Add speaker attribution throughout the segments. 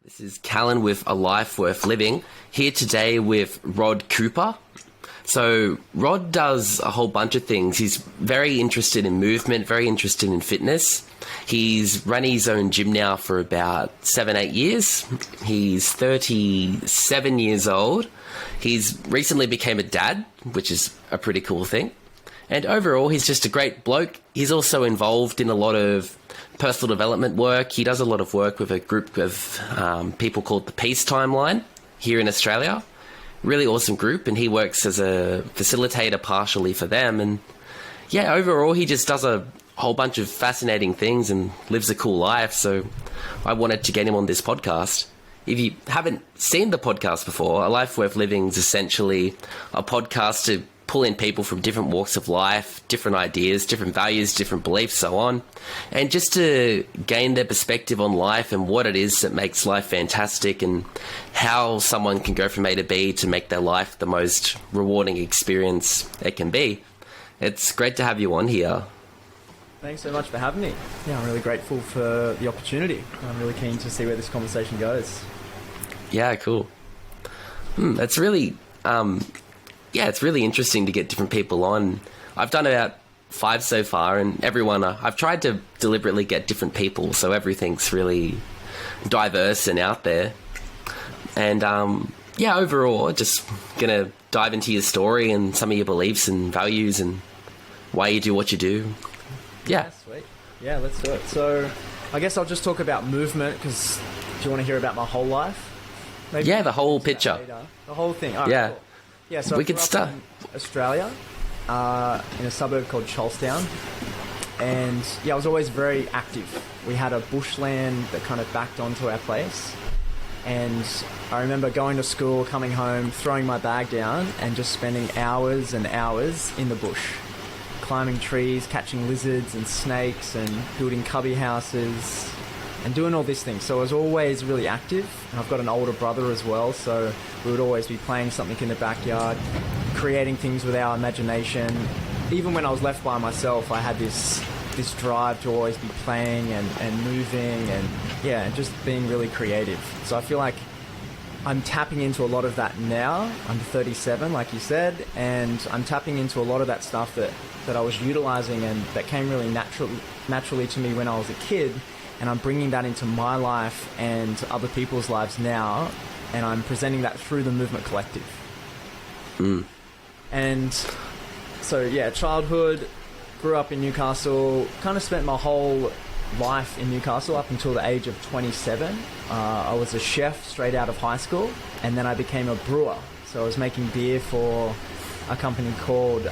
Speaker 1: This is Callan with A Life Worth Living, here today with Rod Cooper. So Rod does a whole bunch of things. He's very interested in movement, very interested in fitness. He's run his own gym now for about 7-8 years. He's 37 years old. He's recently became a dad, which is a pretty cool thing. And overall, he's just a great bloke. He's also involved in a lot of personal development work. He does a lot of work with a group of people called the Peace Timeline here in Australia. Really awesome group, and he works as a facilitator partially for them. And yeah, overall, he just does a whole bunch of fascinating things and lives a cool life. So I wanted to get him on this podcast. If you haven't seen the podcast before, A Life Worth Living is essentially a podcast to pull in people from different walks of life, different ideas, different values, different beliefs, so on, and just to gain their perspective on life and what it is that makes life fantastic and how someone can go from A to B to make their life the most rewarding experience it can be. It's great to have you on here.
Speaker 2: Thanks so much for having me. Yeah, I'm really grateful for the opportunity. I'm really keen to see where this conversation goes.
Speaker 1: Yeah, cool. It's really... it's really interesting to get different people on. I've done about 5 so far, and everyone, I've tried to deliberately get different people, so everything's really diverse and out there. And overall, just gonna dive into your story and some of your beliefs and values and why you do what you do. Yeah.
Speaker 2: Sweet. Yeah, let's do it. So I guess I'll just talk about movement, because do you want to hear about my whole life? Maybe
Speaker 1: the whole picture.
Speaker 2: The whole thing. All right,
Speaker 1: yeah.
Speaker 2: Cool. Yeah, so
Speaker 1: we
Speaker 2: I
Speaker 1: could
Speaker 2: grew up
Speaker 1: start
Speaker 2: in Australia, in a suburb called Charlestown, and I was always very active. We had a bushland that kind of backed onto our place, and I remember going to school, coming home, throwing my bag down, and just spending hours and hours in the bush, climbing trees, catching lizards and snakes, and building cubby houses, and doing all these things. So I was always really active, and I've got an older brother as well, so we would always be playing something in the backyard, creating things with our imagination. Even when I was left by myself, I had this drive to always be playing and moving and just being really creative. So I feel like I'm tapping into a lot of that now. I'm 37, like you said, and I'm tapping into a lot of that stuff that I was utilizing and that came really naturally to me when I was a kid. And I'm bringing that into my life and other people's lives now, and I'm presenting that through the Movement Collective. And so, childhood, grew up in Newcastle, kind of spent my whole life in Newcastle up until the age of 27. I was a chef straight out of high school, and then I became a brewer. So I was making beer for a company called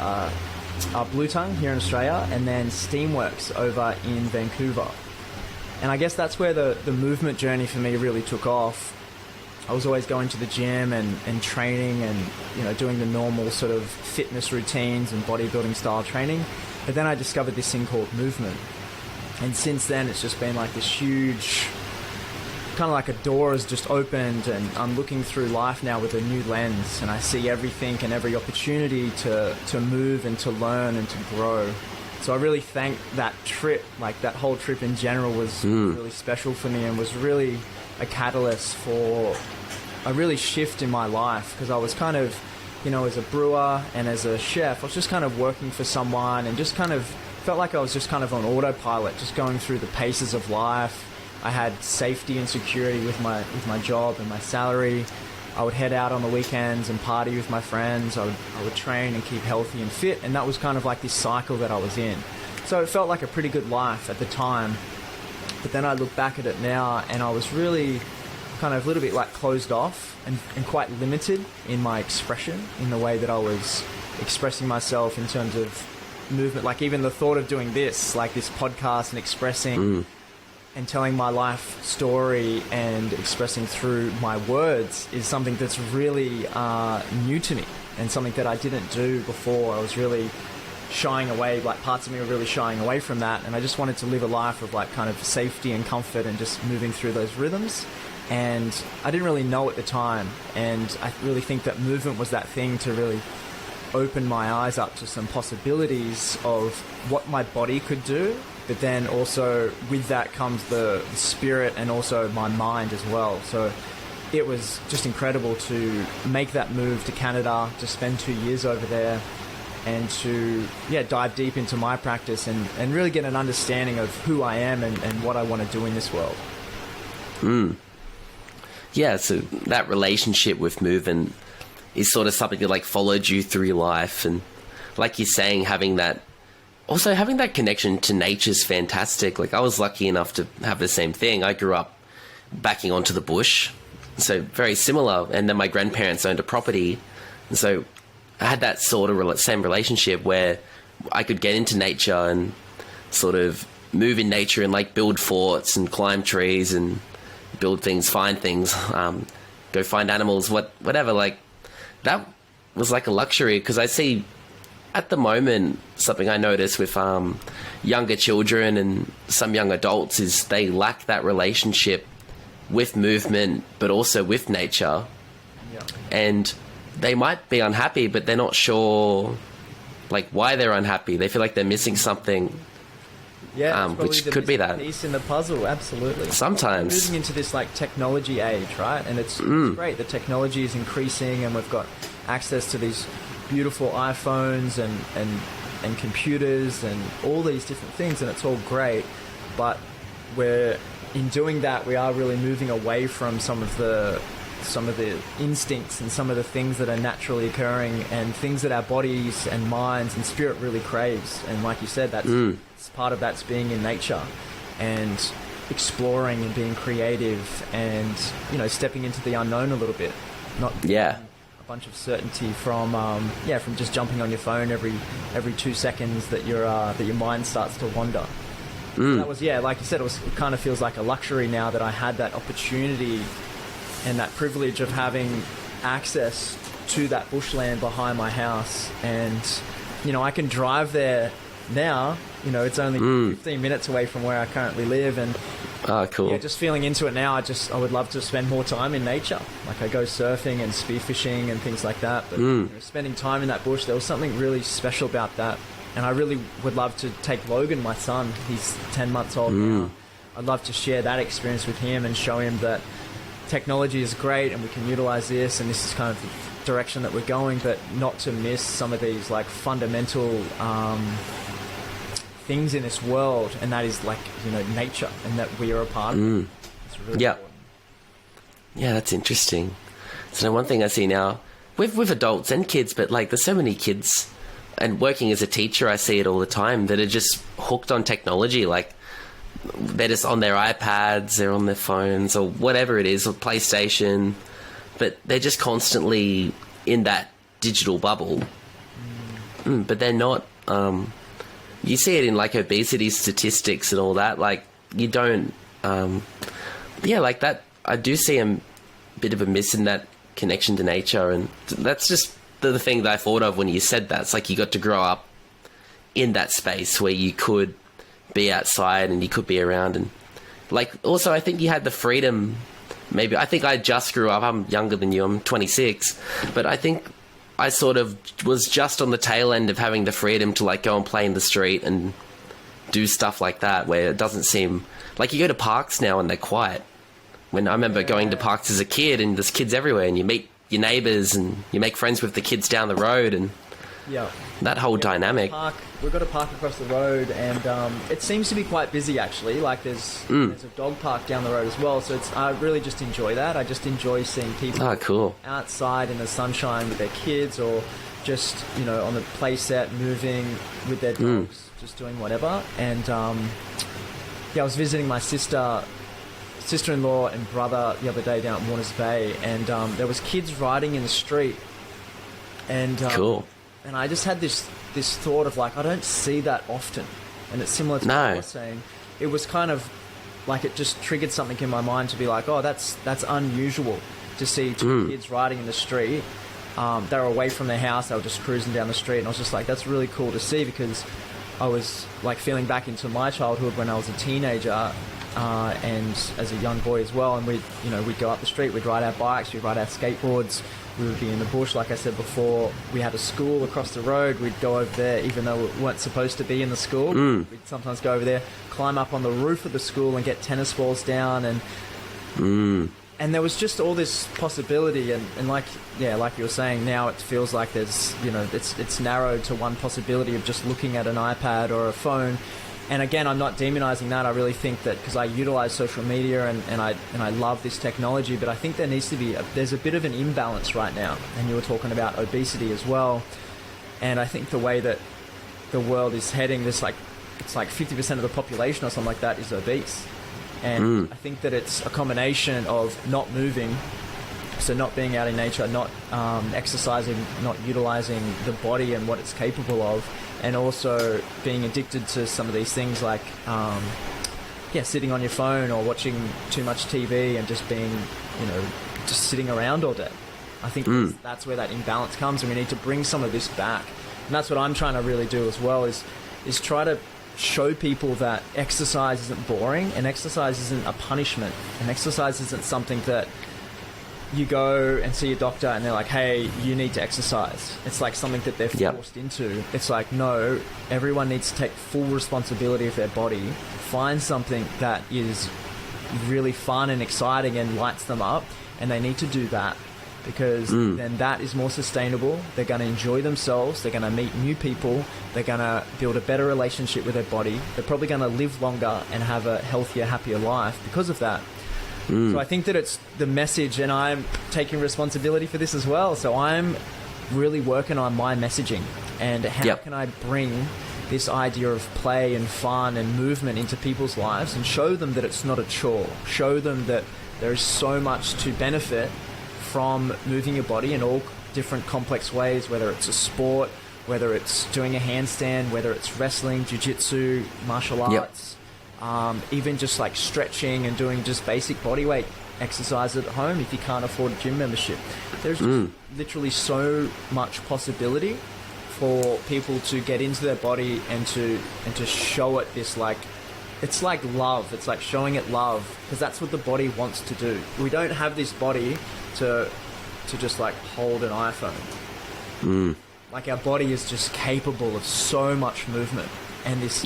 Speaker 2: Blue Tongue here in Australia, and then Steamworks over in Vancouver. And I guess that's where the movement journey for me really took off. I was always going to the gym and training and, doing the normal sort of fitness routines and bodybuilding style training. But then I discovered this thing called movement. And since then, it's just been like this huge, kind of like a door has just opened, and I'm looking through life now with a new lens, and I see everything and every opportunity to move and to learn and to grow. So I really think that trip, like that whole trip in general, was really special for me and was really a catalyst for a really shift in my life, because I was kind of, as a brewer and as a chef, I was just kind of working for someone and just kind of felt like I was just kind of on autopilot, just going through the paces of life. I had safety and security with my job and my salary. I would head out on the weekends and party with my friends. I would train and keep healthy and fit, and that was kind of like this cycle that I was in. So it felt like a pretty good life at the time. But then I look back at it now, and I was really kind of a little bit like closed off and quite limited in my expression, in the way that I was expressing myself in terms of movement. Like even the thought of doing this, like this podcast and expressing and telling my life story and expressing through my words is something that's really new to me, and something that I didn't do before. I was really shying away, like parts of me were really shying away from that, and I just wanted to live a life of like kind of safety and comfort and just moving through those rhythms. And I didn't really know at the time, and I really think that movement was that thing to really open my eyes up to some possibilities of what my body could do but then also with that comes the spirit and also my mind as well. So it was just incredible to make that move to Canada, to spend 2 years over there, and to dive deep into my practice and really get an understanding of who I am and what I want to do in this world.
Speaker 1: Yeah, so that relationship with movement is sort of something that like followed you through your life, and like you're saying, having that connection to nature's fantastic. Like I was lucky enough to have the same thing. I grew up backing onto the bush, so very similar, and then my grandparents owned a property, and so I had that sort of same relationship where I could get into nature and sort of move in nature and like build forts and climb trees and build things, find things, go find animals, whatever. Like that was like a luxury, because I see at the moment something I notice with younger children and some young adults is they lack that relationship with movement, but also with nature.
Speaker 2: Yeah.
Speaker 1: And they might be unhappy, but they're not sure like why they're unhappy. They feel like they're missing something.
Speaker 2: Yeah,
Speaker 1: which could be that
Speaker 2: piece in the puzzle. Absolutely.
Speaker 1: Sometimes
Speaker 2: we're moving into this like technology age, right? And it's great. The technology is increasing, and we've got access to these beautiful iPhones and computers and all these different things, and it's all great. But in doing that, we are really moving away from some of the instincts and some of the things that are naturally occurring and things that our bodies and minds and spirit really craves. And like you said, that's part of that's being in nature and exploring and being creative and, stepping into the unknown a little bit. Not a bunch of certainty from just jumping on your phone every 2 seconds that your mind starts to wander. That was, like you said, it kind of feels like a luxury now that I had that opportunity and that privilege of having access to that bushland behind my house. And, I can drive there now. It's only 15 minutes away from where I currently live. And
Speaker 1: cool.
Speaker 2: Yeah, just feeling into it now, I would love to spend more time in nature. Like I go surfing and spearfishing and things like that. But spending time in that bush, there was something really special about that. And I really would love to take Logan, my son. He's 10 months old now. I'd love to share that experience with him and show him that technology is great and we can utilize this, and this is kind of the direction that we're going, but not to miss some of these like fundamental things in this world, and that is like nature, and that we are a part of it. It's really important.
Speaker 1: Yeah, that's interesting. So one thing I see now with adults and kids, but like there's so many kids, and working as a teacher I see it all the time, that are just hooked on technology. Like they're just on their iPads, they're on their phones or whatever it is, or PlayStation, but they're just constantly in that digital bubble. But they're not, you see it in like obesity statistics and all that, like you don't, like that, I do see a bit of a miss in that connection to nature, and that's just the thing that I thought of when you said that. It's like you got to grow up in that space where you could be outside and you could be around, and like also I think you had the freedom. Maybe I think I just grew up. I'm younger than you. I'm 26, but I think I sort of was just on the tail end of having the freedom to like go and play in the street and do stuff like that, where it doesn't seem like you go to parks now and they're quiet. When I remember going to parks as a kid, and there's kids everywhere, and you meet your neighbours and you make friends with the kids down the road, and that whole dynamic.
Speaker 2: We've got a park across the road, and it seems to be quite busy actually. Like there's a dog park down the road as well. So I really just enjoy that. I just enjoy seeing people outside in the sunshine with their kids, or just on the play set, moving with their dogs, just doing whatever. And I was visiting my sister-in-law and brother the other day down at Warners Bay, and there was kids riding in the street, and and I just had this thought of like, I don't see that often, and it's similar to what I was saying. It was kind of like it just triggered something in my mind to be like, oh, that's unusual to see two kids riding in the street. They were away from their house, they were just cruising down the street, and I was just like, that's really cool to see, because I was like feeling back into my childhood when I was a teenager, and as a young boy as well. And we'd go up the street, we'd ride our bikes, we'd ride our skateboards, we would be in the bush, like I said before. We had a school across the road, we'd go over there even though we weren't supposed to be in the school. We'd sometimes go over there, climb up on the roof of the school and get tennis balls down, and there was just all this possibility, and like you were saying, now it feels like there's, it's narrowed to one possibility of just looking at an iPad or a phone. And again, I'm not demonizing that. I really think that, because I utilize social media and I love this technology, but I think there needs to be there's a bit of an imbalance right now. And you were talking about obesity as well, and I think the way that the world is heading, it's like 50% of the population or something like that is obese. And I think that it's a combination of not moving, so not being out in nature, not exercising, not utilizing the body and what it's capable of, and also being addicted to some of these things like sitting on your phone or watching too much TV and just being, just sitting around all day. I think that's where that imbalance comes, and we need to bring some of this back. And that's what I'm trying to really do as well, is try to show people that exercise isn't boring, and exercise isn't a punishment, and exercise isn't something that you go and see a doctor and they're like, hey, you need to exercise. It's like something that they're forced into. It's like, no, everyone needs to take full responsibility of their body, find something that is really fun and exciting and lights them up, and they need to do that, because then that is more sustainable. They're going to enjoy themselves, they're going to meet new people, they're going to build a better relationship with their body, they're probably going to live longer and have a healthier, happier life because of that. So I think that it's the message, and I'm taking responsibility for this as well. So I'm really working on my messaging, and how can I bring this idea of play and fun and movement into people's lives, and show them that it's not a chore, show them that there is so much to benefit from moving your body in all different complex ways, whether it's a sport, whether it's doing a handstand, whether it's wrestling, jiu-jitsu, martial arts, even just like stretching and doing just basic body weight exercise at home if you can't afford a gym membership. There's just literally so much possibility for people to get into their body and to show it this, like, it's like love. It's like showing it love, because that's what the body wants to do. We don't have this body to just like hold an iPhone. Like, our body is just capable of so much movement and this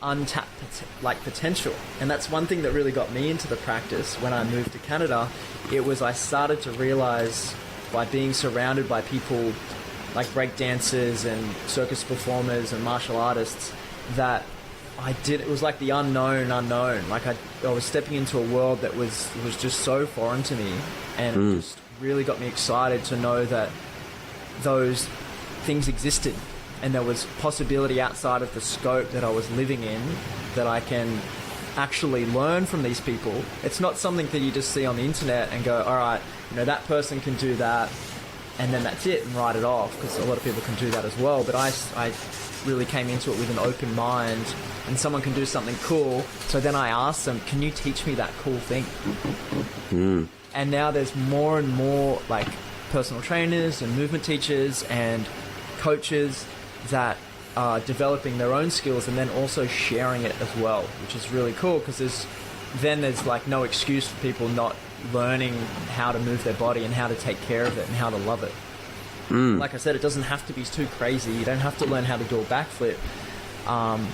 Speaker 2: untapped potential. And that's one thing that really got me into the practice when I moved to Canada. It was, I started to realize, by being surrounded by people like break dancers and circus performers and martial artists, that it was like the unknown. Like I was stepping into a world that was just so foreign to me, and it just really got me excited to know that those things existed, and there was possibility outside of the scope that I was living in, that I can actually learn from these people. It's not something that you just see on the internet and go, all right, that person can do that, and then that's it, and write it off, because a lot of people can do that as well. But I really came into it with an open mind, and someone can do something cool, so then I asked them, can you teach me that cool thing? And now there's more and more like personal trainers and movement teachers and coaches that are developing their own skills and then also sharing it as well, which is really cool, because there's like no excuse for people not learning how to move their body and how to take care of it and how to love it. Like I said, it doesn't have to be too crazy. You don't have to learn how to do a backflip,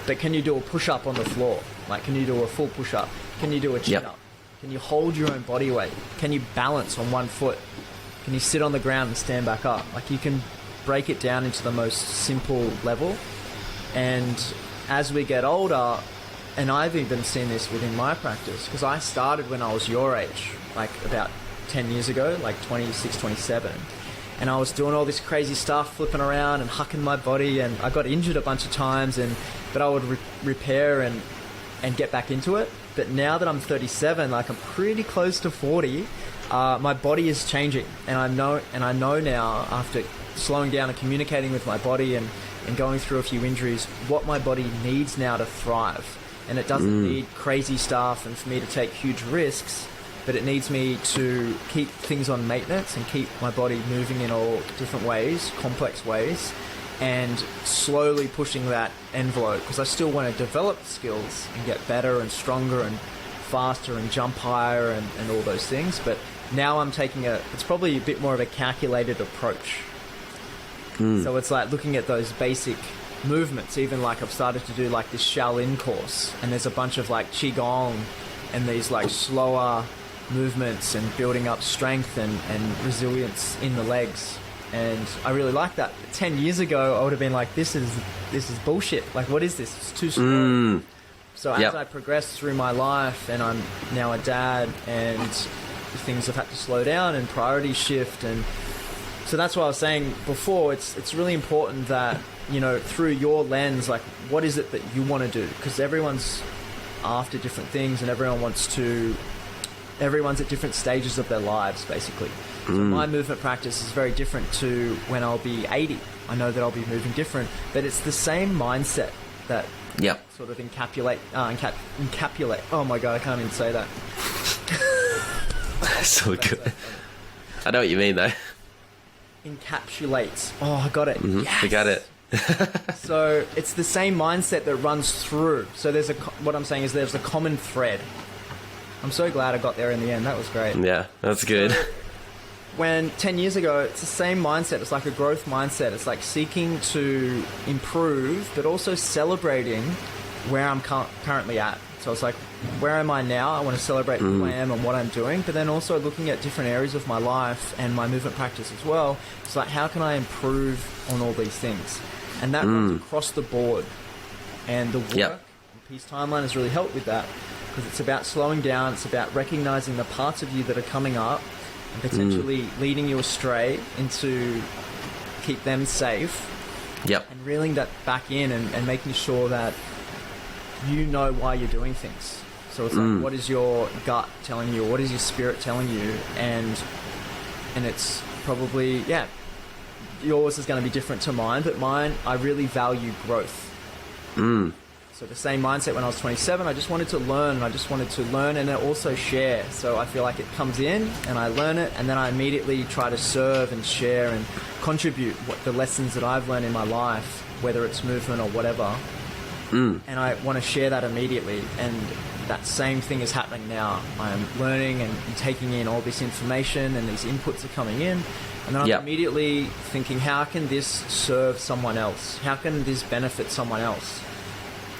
Speaker 2: but can you do a push-up on the floor? Like, can you do a full push-up? Can you do a chin-up? Can you hold your own body weight? Can you balance on one foot? Can you sit on the ground and stand back up? Like, you can break it down into the most simple level. And as we get older, and I've even seen this within my practice, because I started when I was your age, like about 10 years ago, like 26, 27. And I was doing all this crazy stuff, flipping around and hucking my body, and I got injured a bunch of times, but I would repair and get back into it. But now that I'm 37, like I'm pretty close to 40, my body is changing, and I know now, after slowing down and communicating with my body and going through a few injuries, what my body needs now to thrive. And it doesn't need crazy stuff and for me to take huge risks, but it needs me to keep things on maintenance and keep my body moving in all different ways, complex ways, and slowly pushing that envelope, because I still want to develop skills and get better and stronger and faster and jump higher and all those things. But now I'm taking it's probably a bit more of a calculated approach. So it's like looking at those basic movements. Even like I've started to do like this Shaolin course, and there's a bunch of like Qigong and these like slower movements and building up strength and resilience in the legs. And I really like that. 10 years ago, I would have been like, this is bullshit. Like, what is this? It's too slow. So as I progress through my life, and I'm now a dad, and things have had to slow down and priorities shift, and so that's what I was saying before. It's really important that, you know, through your lens, like, what is it that you want to do? Because everyone's after different things, and everyone's at different stages of their lives, basically. So my movement practice is very different to when I'll be 80. I know that I'll be moving different, but it's the same mindset that sort of encapsulate. Oh my god, I can't even say that.
Speaker 1: So good. I know what you mean, though.
Speaker 2: Encapsulates. Oh, I got it. Yes.
Speaker 1: I got it.
Speaker 2: So it's the same mindset that runs through. So what I'm saying is there's a common thread. I'm so glad I got there in the end. That was great.
Speaker 1: Yeah, that's good.
Speaker 2: So, when 10 years ago, it's the same mindset. It's like a growth mindset. It's like seeking to improve, but also celebrating where I'm currently at. So it's like, where am I now? I want to celebrate who I am and what I'm doing, but then also looking at different areas of my life and my movement practice as well. It's like, how can I improve on all these things? And that runs across the board. And the work, the Peace Timeline has really helped with that, because it's about slowing down. It's about recognizing the parts of you that are coming up and potentially leading you astray into keep them safe. And reeling that back in and making sure that you know why you're doing things. So it's like, what is your gut telling you? What is your spirit telling you? And it's probably, yours is going to be different to mine, but mine, I really value growth. So the same mindset when I was 27, I just wanted to learn. I just wanted to learn and then also share. So I feel like it comes in and I learn it, and then I immediately try to serve and share and contribute the lessons that I've learned in my life, whether it's movement or whatever. And I want to share that immediately. And that same thing is happening now. I'm learning and taking in all this information, and these inputs are coming in. And then I'm immediately thinking, how can this serve someone else? How can this benefit someone else?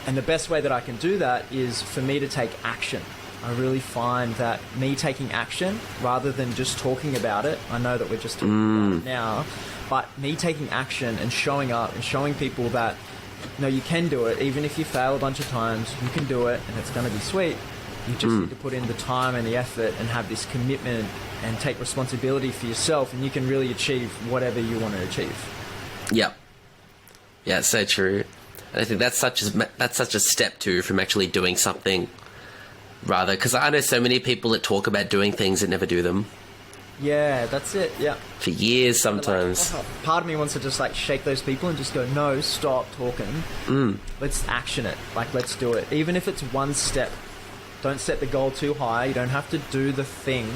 Speaker 2: And the best way that I can do that is for me to take action. I really find that me taking action, rather than just talking about it, I know that we're just talking about it now, but me taking action and showing up and showing people that, no, you can do it. Even if you fail a bunch of times, you can do it, and it's going to be sweet. You just need to put in the time and the effort and have this commitment and take responsibility for yourself, and you can really achieve whatever you want to achieve.
Speaker 1: Yeah, it's so true. And I think that's such a step too from actually doing something, rather, because I know so many people that talk about doing things and never do them.
Speaker 2: Yeah, that's it. Yeah.
Speaker 1: For years sometimes.
Speaker 2: Like, part of me wants to just like shake those people and just go, no, stop talking. Let's action it. Like, let's do it. Even if it's one step. Don't set the goal too high. You don't have to do the thing.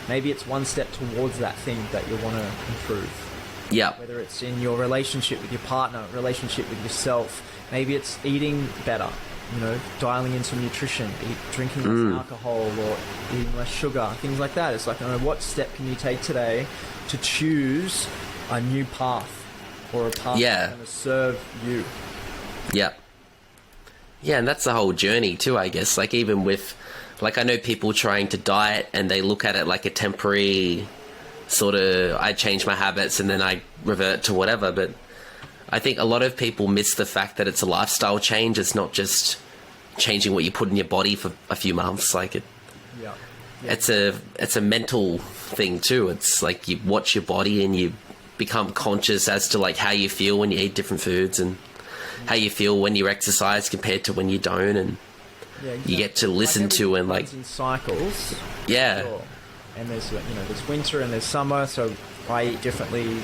Speaker 2: Maybe it's one step towards that thing that you want to improve.
Speaker 1: Yeah.
Speaker 2: Whether it's in your relationship with your partner, relationship with yourself. Maybe it's eating better. You know, dialing in some nutrition, drinking less alcohol or eating less sugar, things like that. It's like, what step can you take today to choose a new path or a path that's going to serve you?
Speaker 1: Yeah. Yeah, and that's the whole journey too, I guess. Like, even with, like, I know people trying to diet and they look at it like a temporary sort of, I change my habits and then I revert to whatever, but I think a lot of people miss the fact that it's a lifestyle change. It's not just changing what you put in your body for a few months. Like it's a mental thing too. It's like you watch your body and you become conscious as to like how you feel when you eat different foods and how you feel when you exercise compared to when you don't, and you get to listen to and like
Speaker 2: in cycles.
Speaker 1: Yeah.
Speaker 2: Sure. And there's there's winter and there's summer, so I eat differently.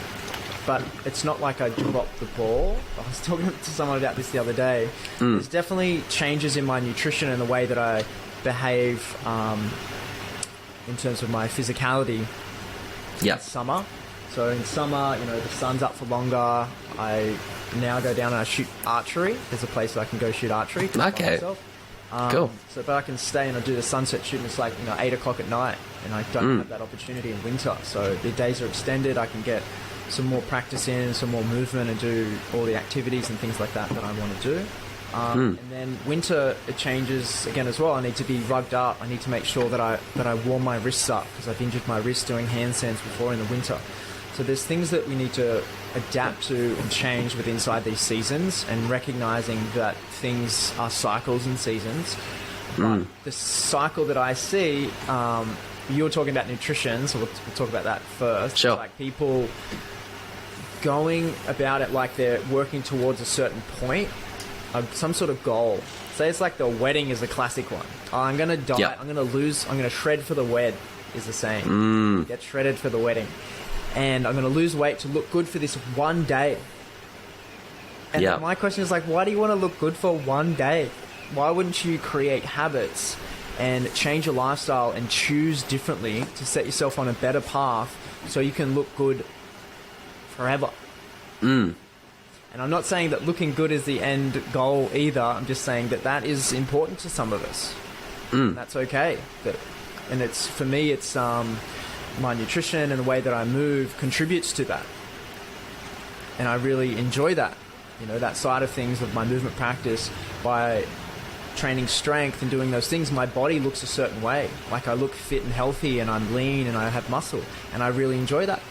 Speaker 2: But it's not like I dropped the ball. I was talking to someone about this the other day. There's definitely changes in my nutrition and the way that I behave in terms of my physicality in summer. So in summer, the sun's up for longer. I now go down and I shoot archery. There's a place where I can go shoot archery.
Speaker 1: Okay. Cool.
Speaker 2: So, but I can stay and I do the sunset shoot, and it's like 8 o'clock at night, and I don't have that opportunity in winter. So the days are extended. I can get some more practice in, some more movement, and do all the activities and things like that I want to do. And then winter, it changes again as well. I need to be rugged up. I need to make sure that I warm my wrists up, because I've injured my wrist doing handstands before in the winter. So there's things that we need to adapt to and change with inside these seasons, and recognizing that things are cycles and seasons. But the cycle that I see, you were talking about nutrition, so we'll talk about that first.
Speaker 1: Sure.
Speaker 2: Like people going about it like they're working towards a certain point, some sort of goal. Say it's like the wedding is a classic one. Oh, I'm going to die.
Speaker 1: Yep.
Speaker 2: I'm going to lose. I'm going to shred for the wed, is the saying. Get shredded for the wedding. And I'm going to lose weight to look good for this one day. And my question is like, why do you want to look good for one day? Why wouldn't you create habits and change your lifestyle and choose differently to set yourself on a better path so you can look good forever? And I'm not saying that looking good is the end goal either. I'm just saying that that is important to some of us. And that's okay. And it's, for me, it's my nutrition and the way that I move contributes to that. And I really enjoy that, that side of things of my movement practice. By training strength and doing those things, my body looks a certain way. Like I look fit and healthy, and I'm lean and I have muscle, and I really enjoy that.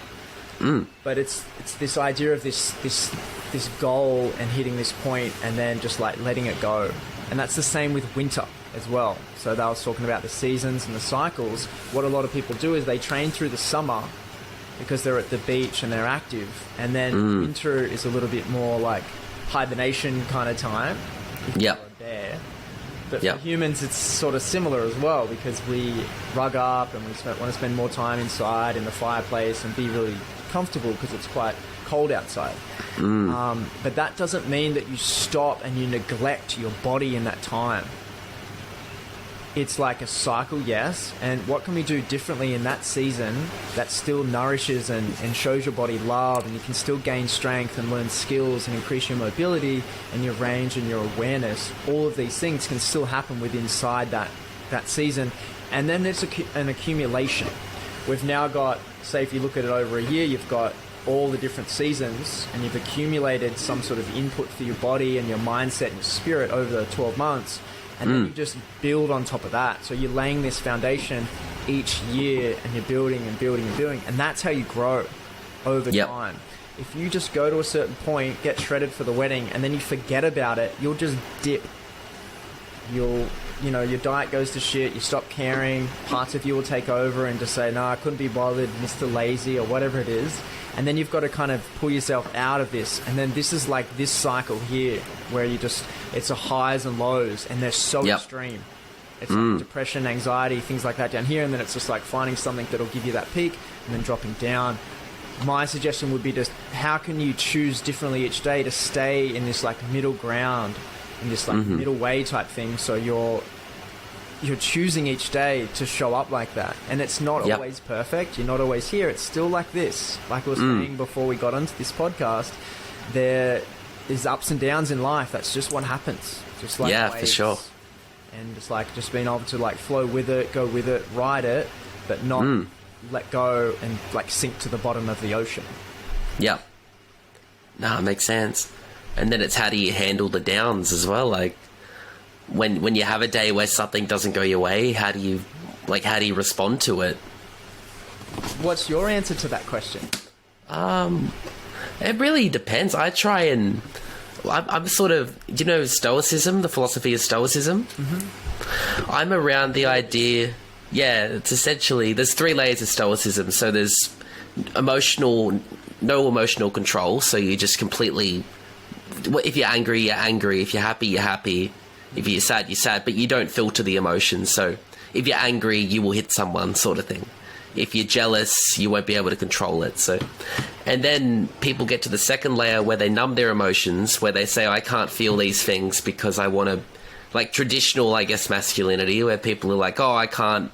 Speaker 2: But it's this idea of this goal and hitting this point and then just like letting it go. And that's the same with winter as well. So I was talking about the seasons and the cycles. What a lot of people do is they train through the summer because they're at the beach and they're active, and then winter is a little bit more like hibernation kind of time.
Speaker 1: Yeah.
Speaker 2: There. But for humans, it's sort of similar as well, because we rug up and we want to spend more time inside in the fireplace and be really comfortable because it's quite cold outside. But that doesn't mean that you stop and you neglect your body in that time. It's like a cycle, yes. And what can we do differently in that season that still nourishes and shows your body love, and you can still gain strength and learn skills and increase your mobility and your range and your awareness? All of these things can still happen within inside that season. And then there's an accumulation. We've now got, say if you look at it over a year, you've got all the different seasons, and you've accumulated some sort of input for your body and your mindset and your spirit over the 12 months. And then you just build on top of that. So you're laying this foundation each year, and you're building and building and building. And that's how you grow over time. If you just go to a certain point, get shredded for the wedding, and then you forget about it, you'll just dip. Your diet goes to shit, you stop caring, parts of you will take over and just say, no, I couldn't be bothered, Mr. Lazy, or whatever it is. And then you've got to kind of pull yourself out of this. And then this is like this cycle here where it's a highs and lows, and they're so extreme. It's like depression, anxiety, things like that down here. And then it's just like finding something that'll give you that peak and then dropping down. My suggestion would be just, how can you choose differently each day to stay in this like middle ground, in this like middle way type thing. So you're choosing each day to show up like that. And it's not always perfect. You're not always here. It's still like this. Like I was saying before we got onto this podcast, there's ups and downs in life. That's just what happens. Just like waves.
Speaker 1: For sure.
Speaker 2: And just being able to like flow with it, go with it, ride it, but not let go and like sink to the bottom of the ocean.
Speaker 1: Yeah. No, it makes sense. And then it's how do you handle the downs as well? Like when you have a day where something doesn't go your way, how do you respond to it?
Speaker 2: What's your answer to that question?
Speaker 1: It really depends. I try and I'm sort of, Stoicism, the philosophy of Stoicism? I'm around the idea, it's essentially, there's 3 layers of Stoicism. So there's no emotional control. So you just completely, if you're angry, you're angry. If you're happy, you're happy. If you're sad, you're sad. But you don't filter the emotions. So if you're angry, you will hit someone, sort of thing. If you're jealous, you won't be able to control it. So, and then people get to the second layer where they numb their emotions, where they say, I can't feel these things because I want to, like traditional, I guess, masculinity, where people are like, oh, I can't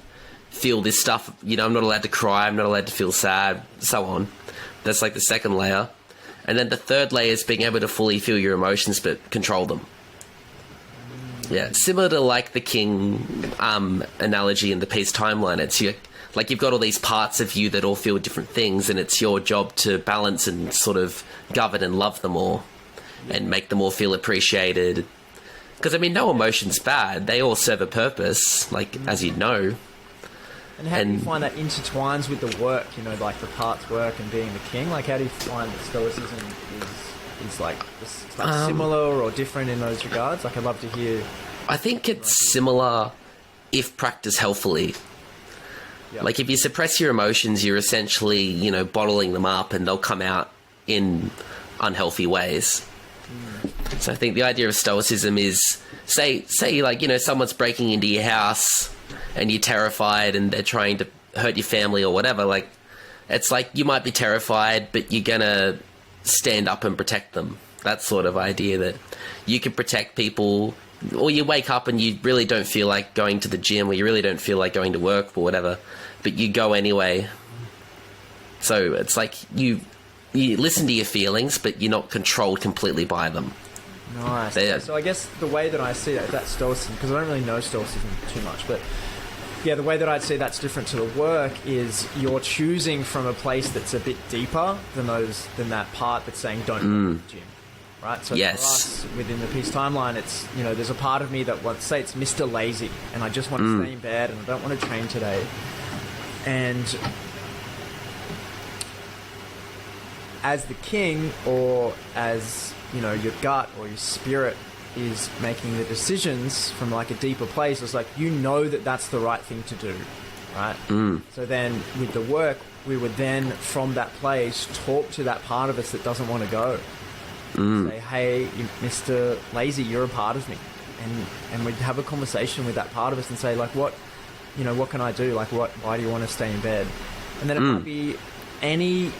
Speaker 1: feel this stuff. I'm not allowed to cry. I'm not allowed to feel sad, so on. That's like the second layer. And then the third layer is being able to fully feel your emotions, but control them. Yeah, similar to like the king analogy in the peace timeline. It's like you've got all these parts of you that all feel different things, and it's your job to balance and sort of govern and love them all, and make them all feel appreciated. Because I mean, no emotion's bad; they all serve a purpose, like as you know.
Speaker 2: And how do you find that intertwines with the work? You know, like the parts work and being the king. Like, how do you find that stoicism is like similar or different in those regards? Like, I'd love to hear.
Speaker 1: I think it's similar if practiced healthfully.
Speaker 2: Yep.
Speaker 1: Like, if you suppress your emotions, you're essentially, you know, bottling them up, and they'll come out in unhealthy ways. So I think the idea of stoicism is, say, like, you know, someone's breaking into your house and you're terrified and they're trying to hurt your family or whatever. Like, it's like you might be terrified, but you're gonna stand up and protect them. That sort of idea that you can protect people. Or you wake up and you really don't feel like going to the gym, or you really don't feel like going to work or whatever, but you go anyway. So it's like you listen to your feelings, but you're not controlled completely by them.
Speaker 2: Nice. So I guess the way that I see that stoicism, because I don't really know stoicism too much, but yeah, the way that I'd say that's different to the work is you're choosing from a place that's a bit deeper than that part that's saying don't go to the gym. Right, so
Speaker 1: yes.
Speaker 2: For us, within the peace timeline, it's, you know, there's a part of me that wants, say it's Mr. Lazy, and I just want to stay in bed and I don't want to train today. And as the king, or as, you know, your gut or your spirit is making the decisions from like a deeper place, it's like, you know, that that's the right thing to do, right? So then with the work, we would then from that place talk to that part of us that doesn't want to go. Say, hey, Mr. Lazy, you're a part of me, and we'd have a conversation with that part of us and say, like, what can I do? Like, why do you want to stay in bed? And then it might be any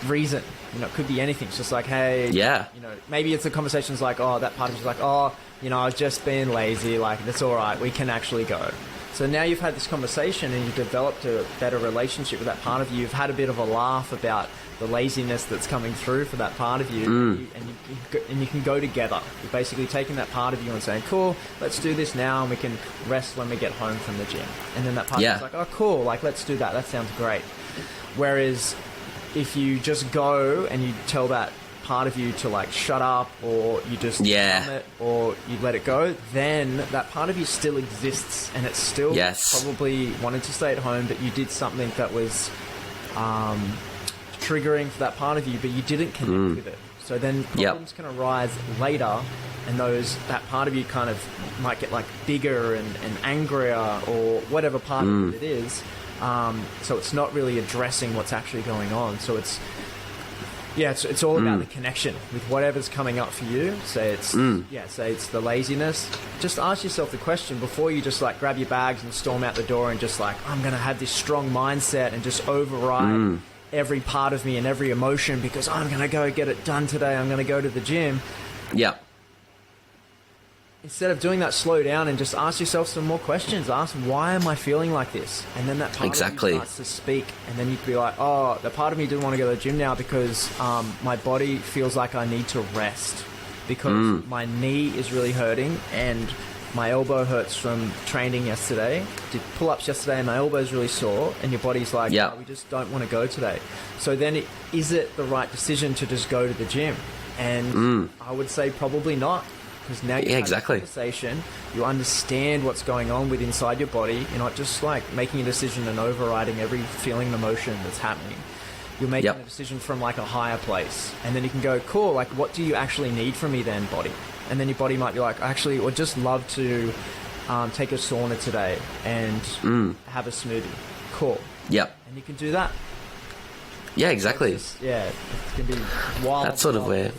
Speaker 2: reason, you know, it could be anything. It's just like, hey, you know, maybe it's a conversation that's like, oh, that part of us is like, oh, you know, I've just been lazy, like, that's all right, we can actually go. So now you've had this conversation and you've developed a better relationship with that part of you. You've had a bit of a laugh about the laziness that's coming through for that part of you, and you can go together. You're basically taking that part of you and saying, cool, let's do this now, and we can rest when we get home from the gym. And then that part of you is like, oh, cool, like, let's do that. That sounds great. Whereas if you just go and you tell that part of you to like shut up, or you just numb it, or you let it go, then that part of you still exists, and it's still probably wanted to stay at home, but you did something that was triggering for that part of you, but you didn't connect with it. So then problems can arise later, and that part of you kind of might get like bigger and angrier, or whatever part of it is. So it's not really addressing what's actually going on. So it's all about the connection with whatever's coming up for you. Say it's the laziness. Just ask yourself the question before you just like grab your bags and storm out the door and just like, I'm going to have this strong mindset and just override every part of me and every emotion because I'm going to go get it done today. I'm going to go to the gym.
Speaker 1: Yeah.
Speaker 2: Instead of doing that, slow down and just ask yourself some more questions. Ask, why am I feeling like this? And then that part of you starts to speak. And then you could be like, oh, the part of me didn't want to go to the gym now because my body feels like I need to rest because my knee is really hurting and my elbow hurts from training yesterday. Did pull-ups yesterday and my elbow's really sore. And your body's like, oh, we just don't want to go today. So then is it the right decision to just go to the gym? And I would say probably not. Because now you have a conversation, you understand what's going on with inside your body. You're not just like making a decision and overriding every feeling and emotion that's happening. You're making a decision from like a higher place. And then you can go, cool, like what do you actually need from me then, body? And then your body might be like, actually, I would just love to take a sauna today and have a smoothie. Cool.
Speaker 1: Yep.
Speaker 2: And you can do that.
Speaker 1: Yeah, exactly.
Speaker 2: It can be wild.
Speaker 1: That's sort of where...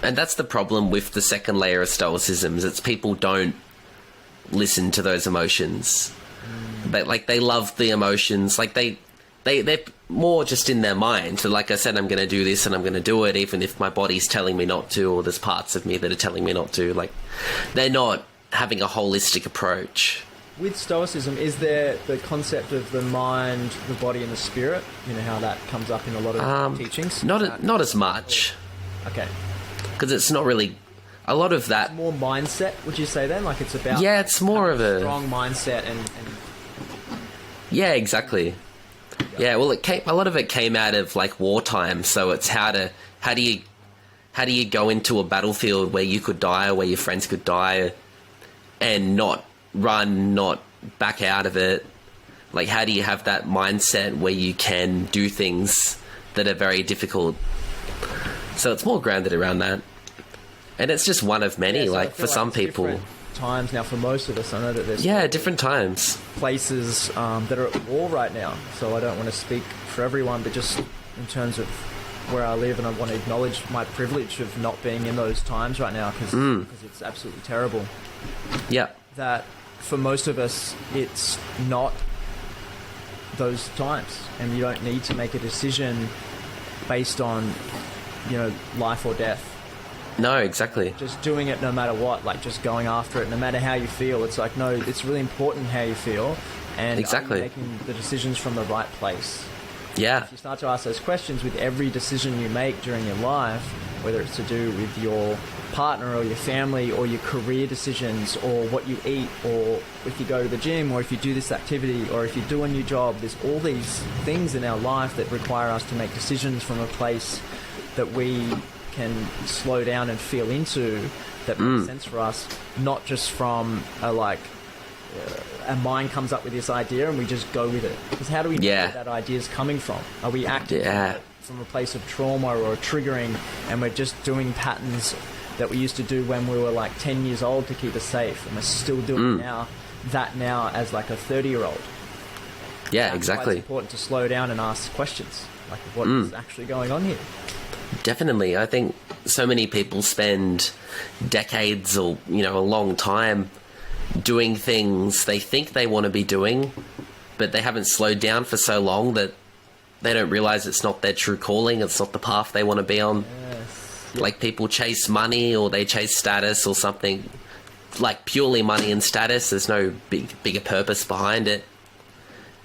Speaker 1: And that's the problem with the second layer of stoicism, is it's people don't listen to those emotions. They love the emotions. Like they're more just in their mind. So like I said, I'm going to do this and I'm going to do it even if my body's telling me not to, or there's parts of me that are telling me not to. Like they're not having a holistic approach.
Speaker 2: With stoicism, is there the concept of the mind, the body and the spirit? You know how that comes up in a lot of teachings?
Speaker 1: Not as much.
Speaker 2: Okay.
Speaker 1: Because it's not really... a lot of that.
Speaker 2: More mindset, would you say then? Like it's about
Speaker 1: Yeah, it's more of a
Speaker 2: strong mindset and
Speaker 1: yeah, exactly. Yeah, well, a lot of it came out of like wartime. So it's how do you go into a battlefield where you could die or where your friends could die, and not run, not back out of it. Like, how do you have that mindset where you can do things that are very difficult? So it's more grounded around that, and it's just one of many.
Speaker 2: so I
Speaker 1: like
Speaker 2: feel
Speaker 1: for some
Speaker 2: it's
Speaker 1: people,
Speaker 2: different times now. For most of us, I know that there's
Speaker 1: different times.
Speaker 2: places that are at war right now. So I don't want to speak for everyone, but just in terms of where I live, and I want to acknowledge my privilege of not being in those times right now because it's absolutely terrible.
Speaker 1: Yeah,
Speaker 2: That for most of us, it's not those times, and you don't need to make a decision based on, life or death.
Speaker 1: no, exactly.
Speaker 2: Just doing it no matter what, like just going after it, no matter how you feel. It's like, no, it's really important how you feel, and
Speaker 1: Exactly.
Speaker 2: are you making the decisions from the right place.
Speaker 1: Yeah,
Speaker 2: If you start to ask those questions with every decision you make during your life, whether it's to do with your partner or your family or your career decisions or what you eat, or if you go to the gym, or if you do this activity, or if you do a new job, there's all these things in our life that require us to make decisions from a place that we can slow down and feel into, that makes sense for us, not just from a mind comes up with this idea and we just go with it. Because how do we know where that idea is coming from? Are we acting from a place of trauma or triggering, and we're just doing patterns that we used to do when we were like 10 years old to keep us safe, and we're still doing now as like a 30-year-old?
Speaker 1: yeah,
Speaker 2: That's
Speaker 1: exactly.
Speaker 2: why it's important to slow down and ask questions, like what is actually going on here.
Speaker 1: Definitely. I think so many people spend decades or, a long time doing things they think they want to be doing, but they haven't slowed down for so long that they don't realize it's not their true calling, it's not the path they want to be on.
Speaker 2: Yes.
Speaker 1: Like, people chase money or they chase status or something, like purely money and status. There's no bigger purpose behind it.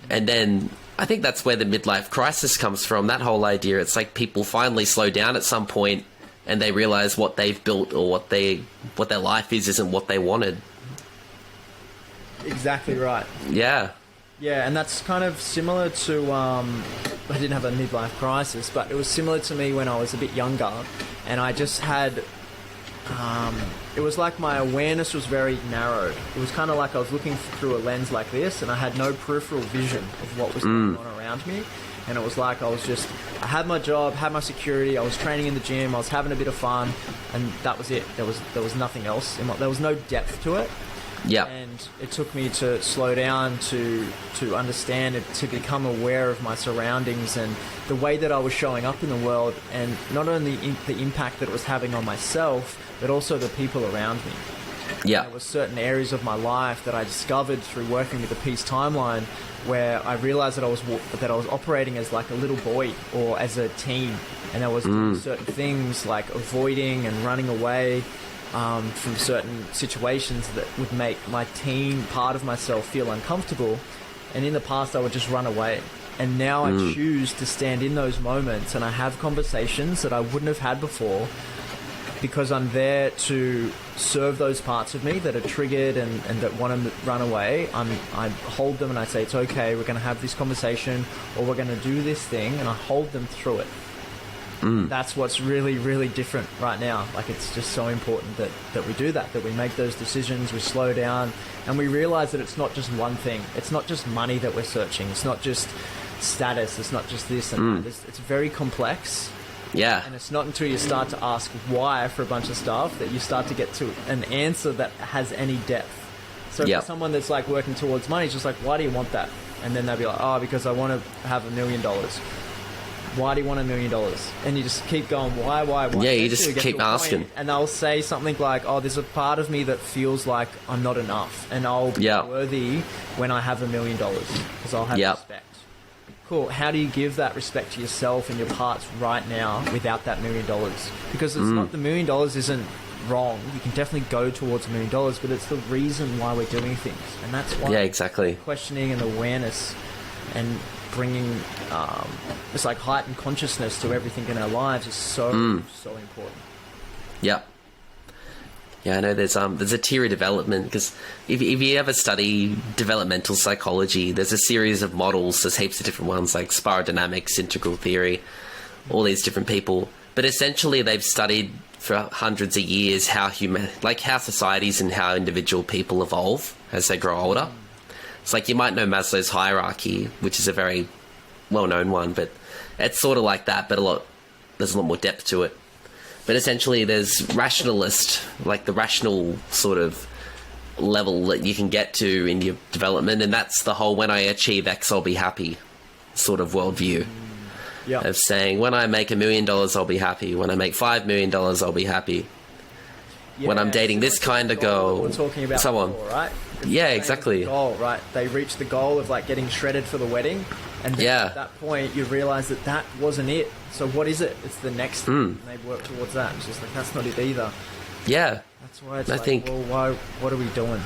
Speaker 1: And then I think that's where the midlife crisis comes from, that whole idea. It's like people finally slow down at some point and they realize what they've built or what their life isn't what they wanted.
Speaker 2: Exactly right.
Speaker 1: Yeah.
Speaker 2: Yeah, and that's kind of similar to, I didn't have a midlife crisis, but it was similar to me when I was a bit younger, and I just had, it was like my awareness was very narrowed. It was kind of like I was looking through a lens like this, and I had no peripheral vision of what was going on around me, and it was like I had my job, had my security, I was training in the gym, I was having a bit of fun, and that was it. There was nothing else. There was no depth to it.
Speaker 1: Yeah.
Speaker 2: And it took me to slow down, to understand it, to become aware of my surroundings and the way that I was showing up in the world, and not only the impact that it was having on myself, but also the people around me.
Speaker 1: Yeah.
Speaker 2: There were certain areas of my life that I discovered through working with the Peace Timeline, where I realized that I was operating as like a little boy or as a teen, and I was doing certain things like avoiding and running away from certain situations that would make my teen part of myself feel uncomfortable. And in the past, I would just run away. And now I choose to stand in those moments, and I have conversations that I wouldn't have had before, because I'm there to serve those parts of me that are triggered and that want to run away. I hold them and I say, it's okay, we're going to have this conversation, or we're going to do this thing, and I hold them through it. That's what's really, really different right now. Like, it's just so important that we do that we make those decisions, we slow down, and we realize that it's not just one thing. It's not just money that we're searching. It's not just status. It's not just this and that. It's very complex.
Speaker 1: Yeah.
Speaker 2: And it's not until you start to ask why for a bunch of stuff that you start to get to an answer that has any depth. So for someone that's like working towards money, it's just like, why do you want that? And then they'll be like, oh, because I want to have $1 million. Why do you want $1 million? And you just keep going, why?
Speaker 1: Yeah, you just keep asking.
Speaker 2: And they'll say something like, oh, there's a part of me that feels like I'm not enough, and I'll be worthy when I have $1 million, because I'll have respect. Cool. How do you give that respect to yourself and your parts right now without that $1 million? Because it's not, the $1 million isn't wrong. You can definitely go towards $1 million, but it's the reason why we're doing things. And that's why questioning and awareness and bringing this like heightened consciousness to everything in our lives is so important.
Speaker 1: Yep. Yeah, I know there's a theory of development, because if you ever study developmental psychology, there's a series of models. There's heaps of different ones like spirodynamics, integral theory, all these different people. But essentially, they've studied for hundreds of years how how societies and how individual people evolve as they grow older. It's like, you might know Maslow's hierarchy, which is a very well-known one, but it's sort of like that, but there's a lot more depth to it. But essentially, there's rationalist, like the rational sort of level that you can get to in your development, and that's the whole "when I achieve X, I'll be happy" sort of worldview.
Speaker 2: Yeah.
Speaker 1: Of saying, when I make $1 million, I'll be happy. When I make $5 million, I'll be happy.
Speaker 2: Yeah,
Speaker 1: when I'm dating this kind of girl,
Speaker 2: we're talking about
Speaker 1: so on.
Speaker 2: before, right? It's
Speaker 1: Yeah,
Speaker 2: the same
Speaker 1: exactly.
Speaker 2: as the goal, right? They reach the goal of like getting shredded for the wedding, and then
Speaker 1: Yeah.
Speaker 2: at that point you realize that that wasn't it. So what is it? It's the next thing, and they work towards that. It's just like, that's not it either.
Speaker 1: Yeah.
Speaker 2: That's why it's
Speaker 1: I
Speaker 2: like,
Speaker 1: think-
Speaker 2: well, what are we doing?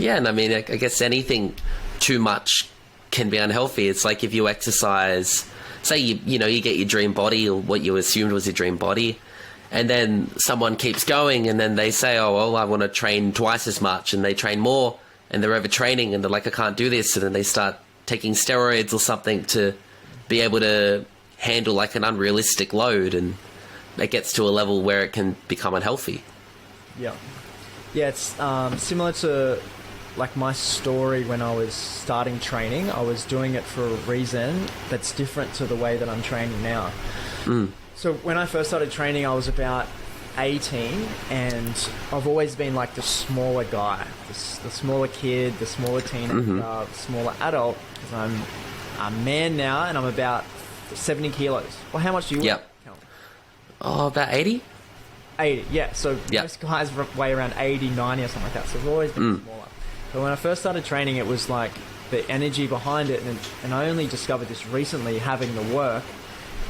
Speaker 1: Yeah, and I mean, I guess anything too much can be unhealthy. It's like if you exercise, say you get your dream body, or what you assumed was your dream body, and then someone keeps going, and then they say, oh, well, I want to train twice as much, and they train more, and they're overtraining, and they're like, I can't do this, and then they start taking steroids or something to be able to handle like an unrealistic load, and it gets to a level where it can become unhealthy.
Speaker 2: Yeah, it's similar to like my story when I was starting training. I was doing it for a reason that's different to the way that I'm training now. So when I first started training, I was about 18, and I've always been like the smaller guy, the smaller kid, the smaller teenager, the smaller adult, because I'm a man now, and I'm about 70 kilos. Well, how much do you weigh?
Speaker 1: Yep. Oh, about 80?
Speaker 2: 80, yeah. So
Speaker 1: Yep.
Speaker 2: most guys weigh around 80, 90 or something like that. So I've always been smaller. But when I first started training, it was like the energy behind it, and I only discovered this recently, having the work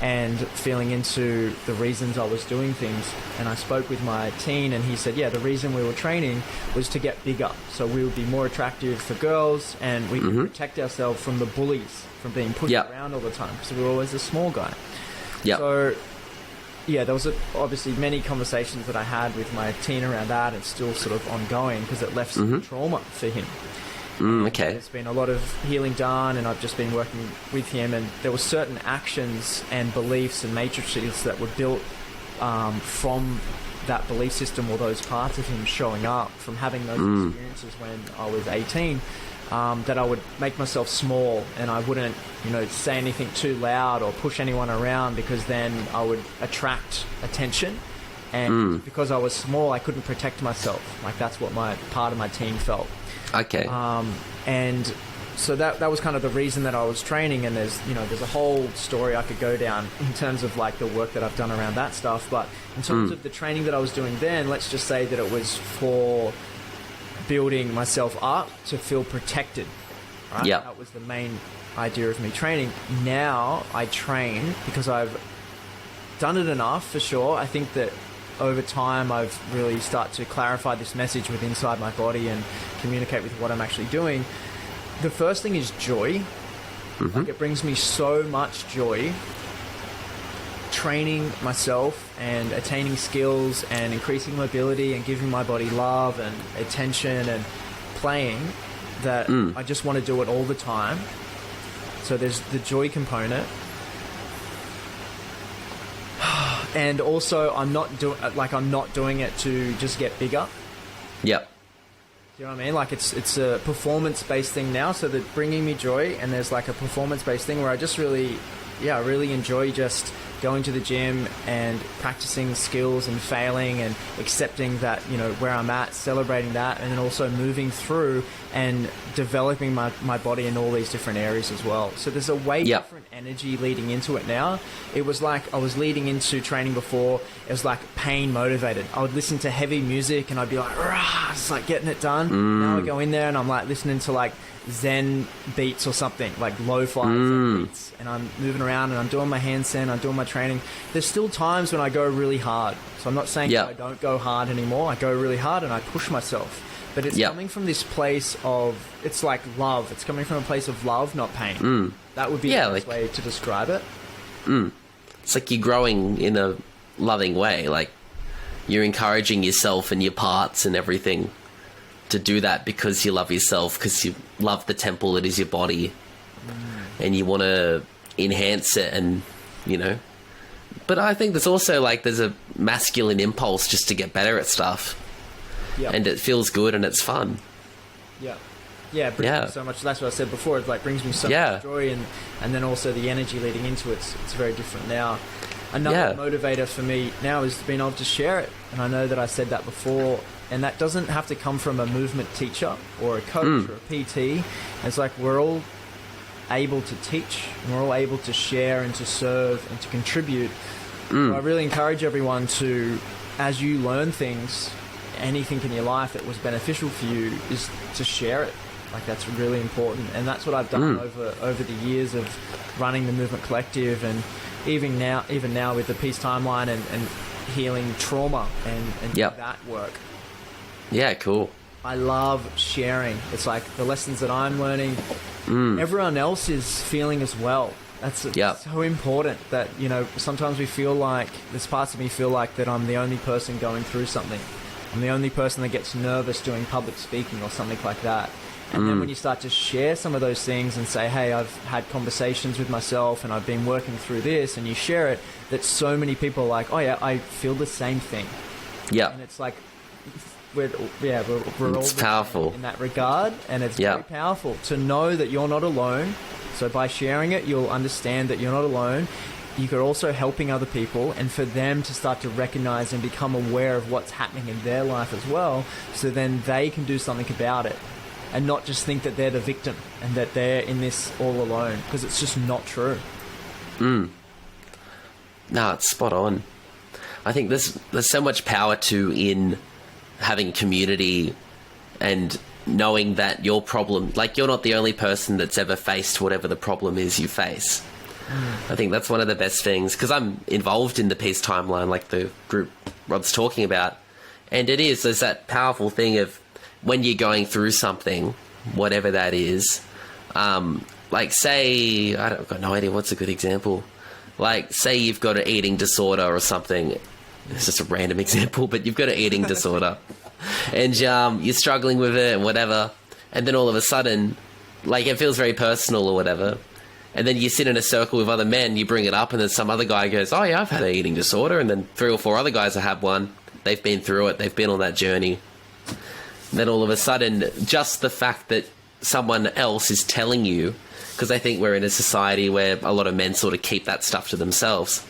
Speaker 2: and feeling into the reasons I was doing things. And I spoke with my teen, and he said, yeah, the reason we were training was to get bigger, so we would be more attractive for girls, and we could protect ourselves from the bullies, from being pushed around all the time, because we were always a small guy.
Speaker 1: Yeah.
Speaker 2: So yeah, there was obviously many conversations that I had with my teen around that. It's still sort of ongoing because it left some trauma for him.
Speaker 1: Okay.
Speaker 2: There's been a lot of healing done, and I've just been working with him, and there were certain actions and beliefs and matrices that were built from that belief system, or those parts of him showing up from having those experiences when I was 18, that I would make myself small, and I wouldn't, say anything too loud or push anyone around, because then I would attract attention. And because I was small, I couldn't protect myself. Like, that's what part of my team felt.
Speaker 1: Okay.
Speaker 2: And so that was kind of the reason that I was training. And there's a whole story I could go down in terms of like the work that I've done around that stuff. But in terms of the training that I was doing then, let's just say that it was for building myself up to feel protected. Right?
Speaker 1: Yeah.
Speaker 2: That was the main idea of me training. Now I train because I've done it enough, for sure. I think that over time I've really started to clarify this message with inside my body and communicate with what I'm actually doing. The first thing is joy. Like, it brings me so much joy training myself and attaining skills and increasing mobility and giving my body love and attention and playing, that I just want to do it all the time. So there's the joy component. And also, I'm not doing it to just get bigger.
Speaker 1: Yep.
Speaker 2: You know what I mean? Like, it's a performance-based thing now, so that bringing me joy, and there's like a performance-based thing where I just really enjoy just going to the gym and practicing skills and failing and accepting that, where I'm at, celebrating that, and then also moving through and developing my body in all these different areas as well. So there's a way different energy leading into it now. It was like I was leading into training before, it was like pain motivated. I would listen to heavy music and I'd be like, rah, it's like getting it done. Now I go in there and I'm like listening to like Zen beats or something, like lo-fi Zen beats, and I'm moving around and I'm doing my handstand, I'm doing my training. There's still times when I go really hard, so I'm not saying that I don't go hard anymore. I go really hard and I push myself, but it's coming from this place of, it's like love. It's coming from a place of love, not pain. That would be the best way to describe it.
Speaker 1: It's like you're growing in a loving way. Like, you're encouraging yourself and your parts and everything to do that because you love yourself, because you love the temple that is your body, and you want to enhance it, and you know. But I think there's also like there's a masculine impulse just to get better at stuff, and it feels good and it's fun.
Speaker 2: Yeah, it brings me so much. That's what I said before. It like brings me so much joy, and then also the energy leading into it's very different now. Another motivator for me now is being able to share it, and I know that I said that before, and that doesn't have to come from a movement teacher or a coach or a PT. It's like we're all able to teach, and we're all able to share and to serve and to contribute. So I really encourage everyone to, as you learn things, anything in your life that was beneficial for you, is to share it. Like that's really important, and that's what I've done over the years of running the Movement Collective, and even now with the Peace Timeline and healing trauma and doing that work.
Speaker 1: Yeah, cool.
Speaker 2: I love sharing. It's like the lessons that I'm learning, everyone else is feeling as well. That's so important that, you know, sometimes we feel like, there's parts of me feel like that I'm the only person going through something. I'm the only person that gets nervous doing public speaking or something like that. And then when you start to share some of those things and say, hey, I've had conversations with myself and I've been working through this, and you share it, that so many people are like, oh yeah, I feel the same thing. Yeah. And it's like, we're all
Speaker 1: it's powerful
Speaker 2: in that regard, and it's very powerful to know that you're not alone. So by sharing it, you'll understand that you're not alone. You're also helping other people, and for them to start to recognize and become aware of what's happening in their life as well, so then they can do something about it and not just think that they're the victim and that they're in this all alone, because it's just not true.
Speaker 1: No, it's spot on. I think there's so much power in having community and knowing that your problem, like you're not the only person that's ever faced whatever the problem is you face. I think that's one of the best things, because I'm involved in the Peace Timeline, like the group Rod's talking about, and there's that powerful thing of when you're going through something, whatever that is, like say, I've got no idea what's a good example, like say you've got an eating disorder or something. It's just a random example, but you've got an eating disorder and you're struggling with it and whatever, and then all of a sudden, like it feels very personal or whatever, and then you sit in a circle with other men, you bring it up, and then some other guy goes, oh yeah, I've had an eating disorder, and then 3 or 4 other guys have had one. They've been through it, they've been on that journey. And then all of a sudden, just the fact that someone else is telling you, because I think we're in a society where a lot of men sort of keep that stuff to themselves,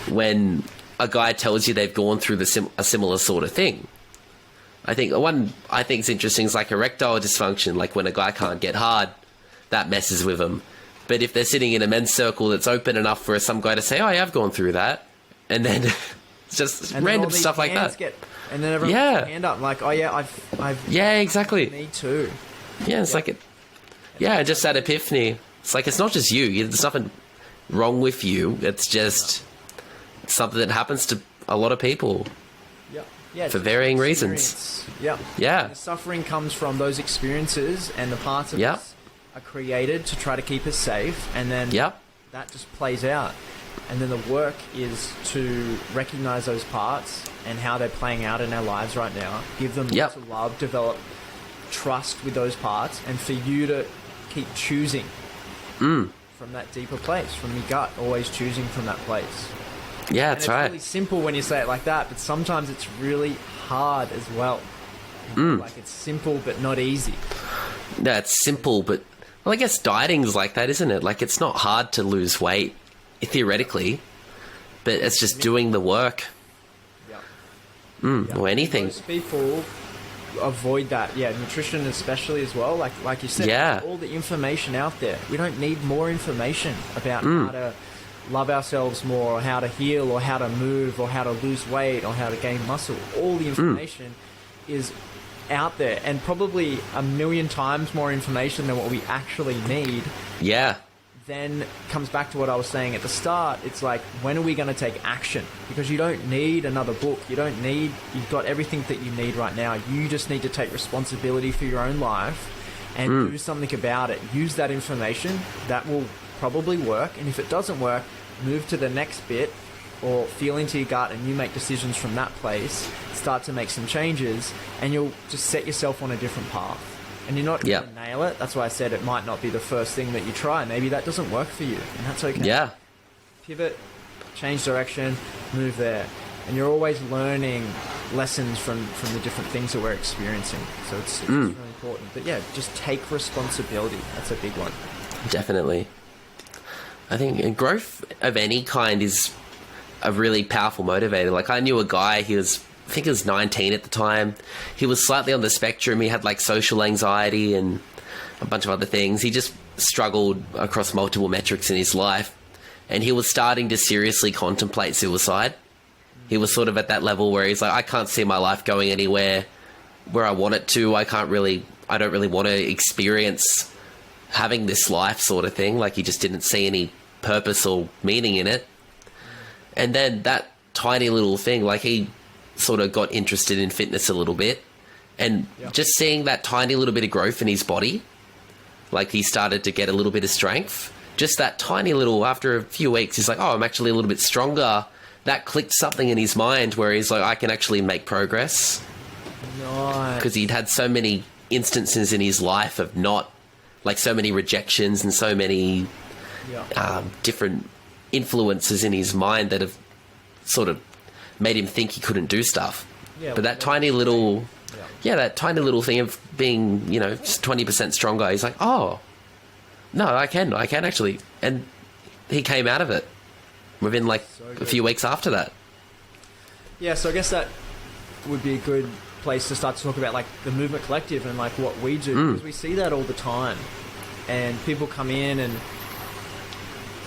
Speaker 1: when a guy tells you they've gone through a similar sort of thing. I think one I think is interesting is like erectile dysfunction, like when a guy can't get hard, that messes with them. But if they're sitting in a men's circle that's open enough for some guy to say, oh yeah, I've gone through that, and then it's just random stuff like that.
Speaker 2: And then everyone puts their hand up like, oh yeah, I've
Speaker 1: exactly.
Speaker 2: Me too.
Speaker 1: Yeah, it's like just that epiphany. It's like, it's not just you. There's nothing wrong with you. It's just something that happens to a lot of people. For varying reasons.
Speaker 2: The suffering comes from those experiences, and the parts of us are created to try to keep us safe, and then that just plays out. And then the work is to recognize those parts and how they're playing out in our lives right now, give them lots of love, develop trust with those parts, and for you to keep choosing from that deeper place, from your gut, always choosing from that place.
Speaker 1: Yeah, that's right.
Speaker 2: It's really simple when you say it like that, but sometimes it's really hard as well. Like it's simple but not easy.
Speaker 1: No, it's simple, but well, I guess dieting's like that, isn't it? Like it's not hard to lose weight theoretically, but it's just doing the work. Or anything.
Speaker 2: Most people avoid that. Nutrition especially as well. Like you said, all the information out there. We don't need more information about how to love ourselves more, or how to heal, or how to move, or how to lose weight, or how to gain muscle. All the information is out there, and probably 1,000,000 times more information than what we actually need. Then comes back to what I was saying at the start. It's like, when are we going to take action? Because you don't need another book. You've got everything that you need right now. You just need to take responsibility for your own life and do something about it. Use that information. That will probably work. And if it doesn't work, move to the next bit or feel into your gut and you make decisions from that place, start to make some changes, and you'll just set yourself on a different path. And you're not going to nail it. That's why I said it might not be the first thing that you try. Maybe that doesn't work for you, and that's okay.
Speaker 1: Yeah.
Speaker 2: Pivot, change direction, move there. And you're always learning lessons from the different things that we're experiencing. So it's really important. But yeah, just take responsibility. That's a big one.
Speaker 1: Definitely. I think growth of any kind is a really powerful motivator. Like, I knew a guy, I think he was 19 at the time. He was slightly on the spectrum. He had like social anxiety and a bunch of other things. He just struggled across multiple metrics in his life. And he was starting to seriously contemplate suicide. He was sort of at that level where he's like, I can't see my life going anywhere where I want it to. I don't really want to experience having this life, sort of thing. Like, he just didn't see any purpose or meaning in it. And then that tiny little thing, like, he sort of got interested in fitness a little bit, and just seeing that tiny little bit of growth in his body, like, he started to get a little bit of strength. Just that tiny little, after a few weeks, he's like, oh, I'm actually a little bit stronger. That clicked something in his mind where he's like, I can actually make progress.
Speaker 2: Nice.
Speaker 1: Because he'd had so many instances in his life of not, like, so many rejections and so many different influences in his mind that have sort of made him think he couldn't do stuff.
Speaker 2: Yeah,
Speaker 1: but that tiny little, that tiny little thing of being, you know, just 20% stronger, he's like, oh, no, I can actually. And he came out of it within like a few weeks after that.
Speaker 2: Yeah, so I guess that would be a good place to start to talk about like the Movement Collective and like what we do, because we see that all the time. And people come in and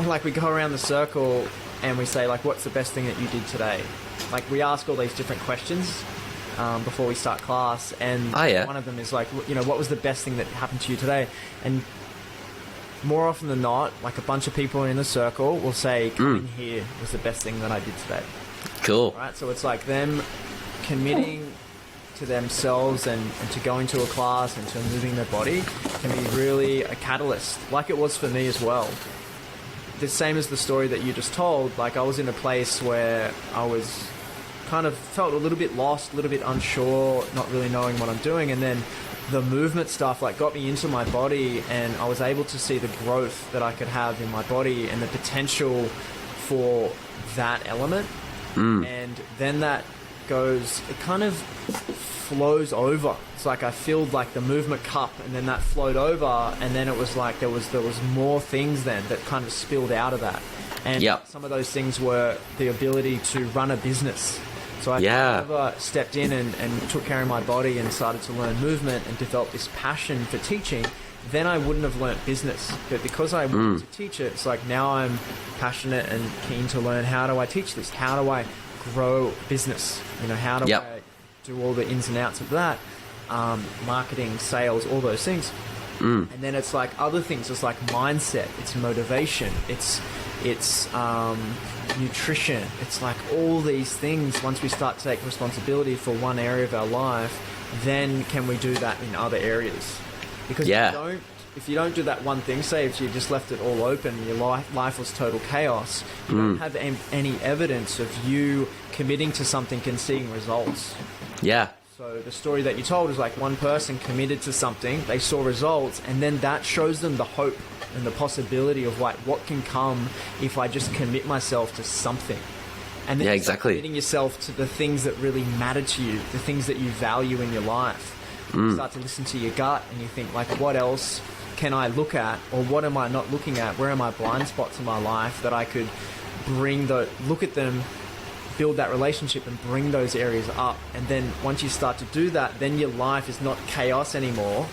Speaker 2: like we go around the circle and we say like, what's the best thing that you did today? Like, we ask all these different questions before we start class, and one of them is like, you know, what was the best thing that happened to you today? And more often than not, like, a bunch of people in the circle will say, coming here was the best thing that I did today.
Speaker 1: Cool.
Speaker 2: Right? So it's like them committing to themselves and to going to a class and to moving their body can be really a catalyst, like it was for me as well. The same as the story that you just told, like, I was in a place where I was kind of felt a little bit lost, a little bit unsure, not really knowing what I'm doing, and then the movement stuff like got me into my body, and I was able to see the growth that I could have in my body and the potential for that element. And then that goes, it kind of flows over. It's like I filled like the movement cup, and then that flowed over, and then it was like there was more things then that kind of spilled out of that. And some of those things were the ability to run a business. So I never stepped in and took care of my body and started to learn movement and develop this passion for teaching, then I wouldn't have learnt business. But because I wanted to teach it, it's like now I'm passionate and keen to learn, how do I teach this? How do I grow business? You know, how do I do all the ins and outs of that? Marketing, sales, all those things. And then it's like other things. It's like mindset. It's motivation. It's nutrition. It's like all these things. Once we start to take responsibility for one area of our life, then can we do that in other areas? Because if you don't do that one thing, say if you just left it all open, your life was total chaos, you don't have any evidence of you committing to something and seeing results. So the story that you told is like one person committed to something, they saw results, and then that shows them the hope and the possibility of like what can come if I just commit myself to something. And then you start committing yourself to the things that really matter to you, the things that you value in your life. You start to listen to your gut and you think like, what else can I look at, or what am I not looking at? Where are my blind spots in my life that I could look at them, build that relationship and bring those areas up. And then once you start to do that, then your life is not chaos anymore.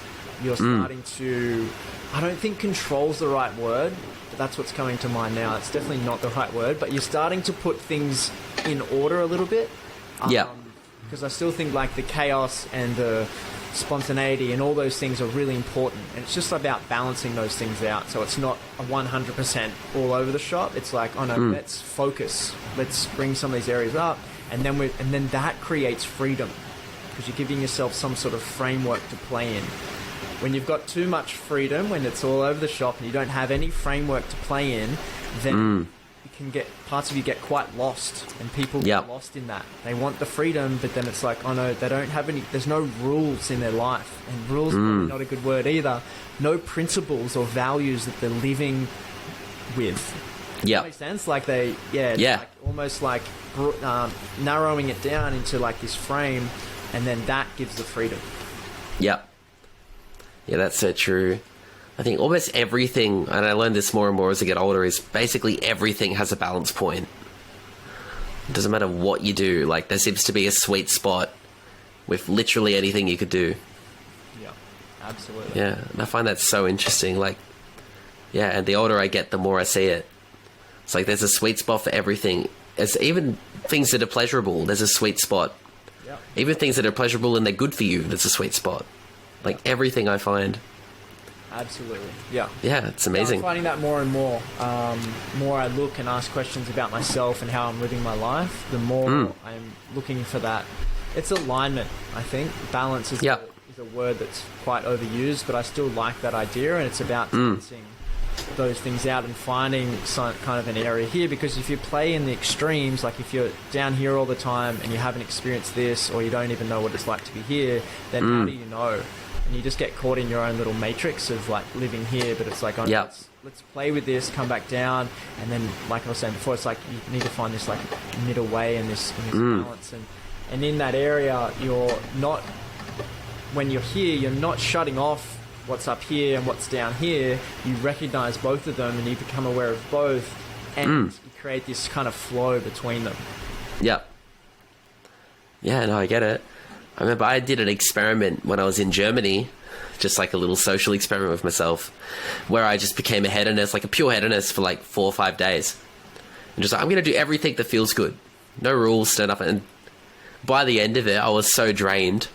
Speaker 2: You're starting to, I don't think control's the right word, but that's what's coming to mind now. It's definitely not the right word, but you're starting to put things in order a little bit. Because I still think like the chaos and the spontaneity and all those things are really important, and it's just about balancing those things out, so it's not a 100% all over the shop. It's like, oh no, let's focus, let's bring some of these areas up, and then that creates freedom, because you're giving yourself some sort of framework to play in. When you've got too much freedom, when it's all over the shop and you don't have any framework to play in, then parts of you get quite lost, and people
Speaker 1: Yep.
Speaker 2: get lost in that. They want the freedom, but then it's like, oh no, they don't have any. There's no rules in their life, and rules are probably not a good word either. No principles or values that they're living with.
Speaker 1: Yeah.
Speaker 2: That makes sense. Like it's
Speaker 1: Yeah.
Speaker 2: like almost like narrowing it down into like this frame, and then that gives the freedom.
Speaker 1: Yep. Yeah, that's so true. I think almost everything, and I learned this more and more as I get older, is basically everything has a balance point. It doesn't matter what you do. Like, there seems to be a sweet spot with literally anything you could do.
Speaker 2: Yeah, absolutely.
Speaker 1: Yeah, and I find that so interesting. Like, yeah, and the older I get, the more I see it. It's like there's a sweet spot for everything. It's even things that are pleasurable, there's a sweet spot.
Speaker 2: Yeah.
Speaker 1: Even things that are pleasurable and they're good for you, there's a sweet spot. Like, everything I find.
Speaker 2: Absolutely. Yeah.
Speaker 1: Yeah, it's
Speaker 2: Yeah,
Speaker 1: amazing.
Speaker 2: I'm finding that more and more. More I look and ask questions about myself and how I'm living my life, the more I'm looking for that. It's alignment, I think. Balance is,
Speaker 1: Yep.
Speaker 2: is a word that's quite overused, but I still like that idea, and it's about balancing those things out and finding some kind of an area here, because if you play in the extremes, like if you're down here all the time and you haven't experienced this, or you don't even know what it's like to be here, then how do you know? And you just get caught in your own little matrix of like living here, but it's like, oh,
Speaker 1: Yep.
Speaker 2: let's play with this, come back down, and then like I was saying before, it's like you need to find this like middle way and this balance, and in that area, you're not, when you're here, you're not shutting off what's up here and what's down here. You recognize both of them and you become aware of both, and you create this kind of flow between them.
Speaker 1: Yep. Yeah, no, I get it. I remember I did an experiment when I was in Germany, just like a little social experiment with myself, where I just became a hedonist, like a pure hedonist for like 4 or 5 days. And just like, I'm going to do everything that feels good. No rules, no nothing. And by the end of it, I was so drained.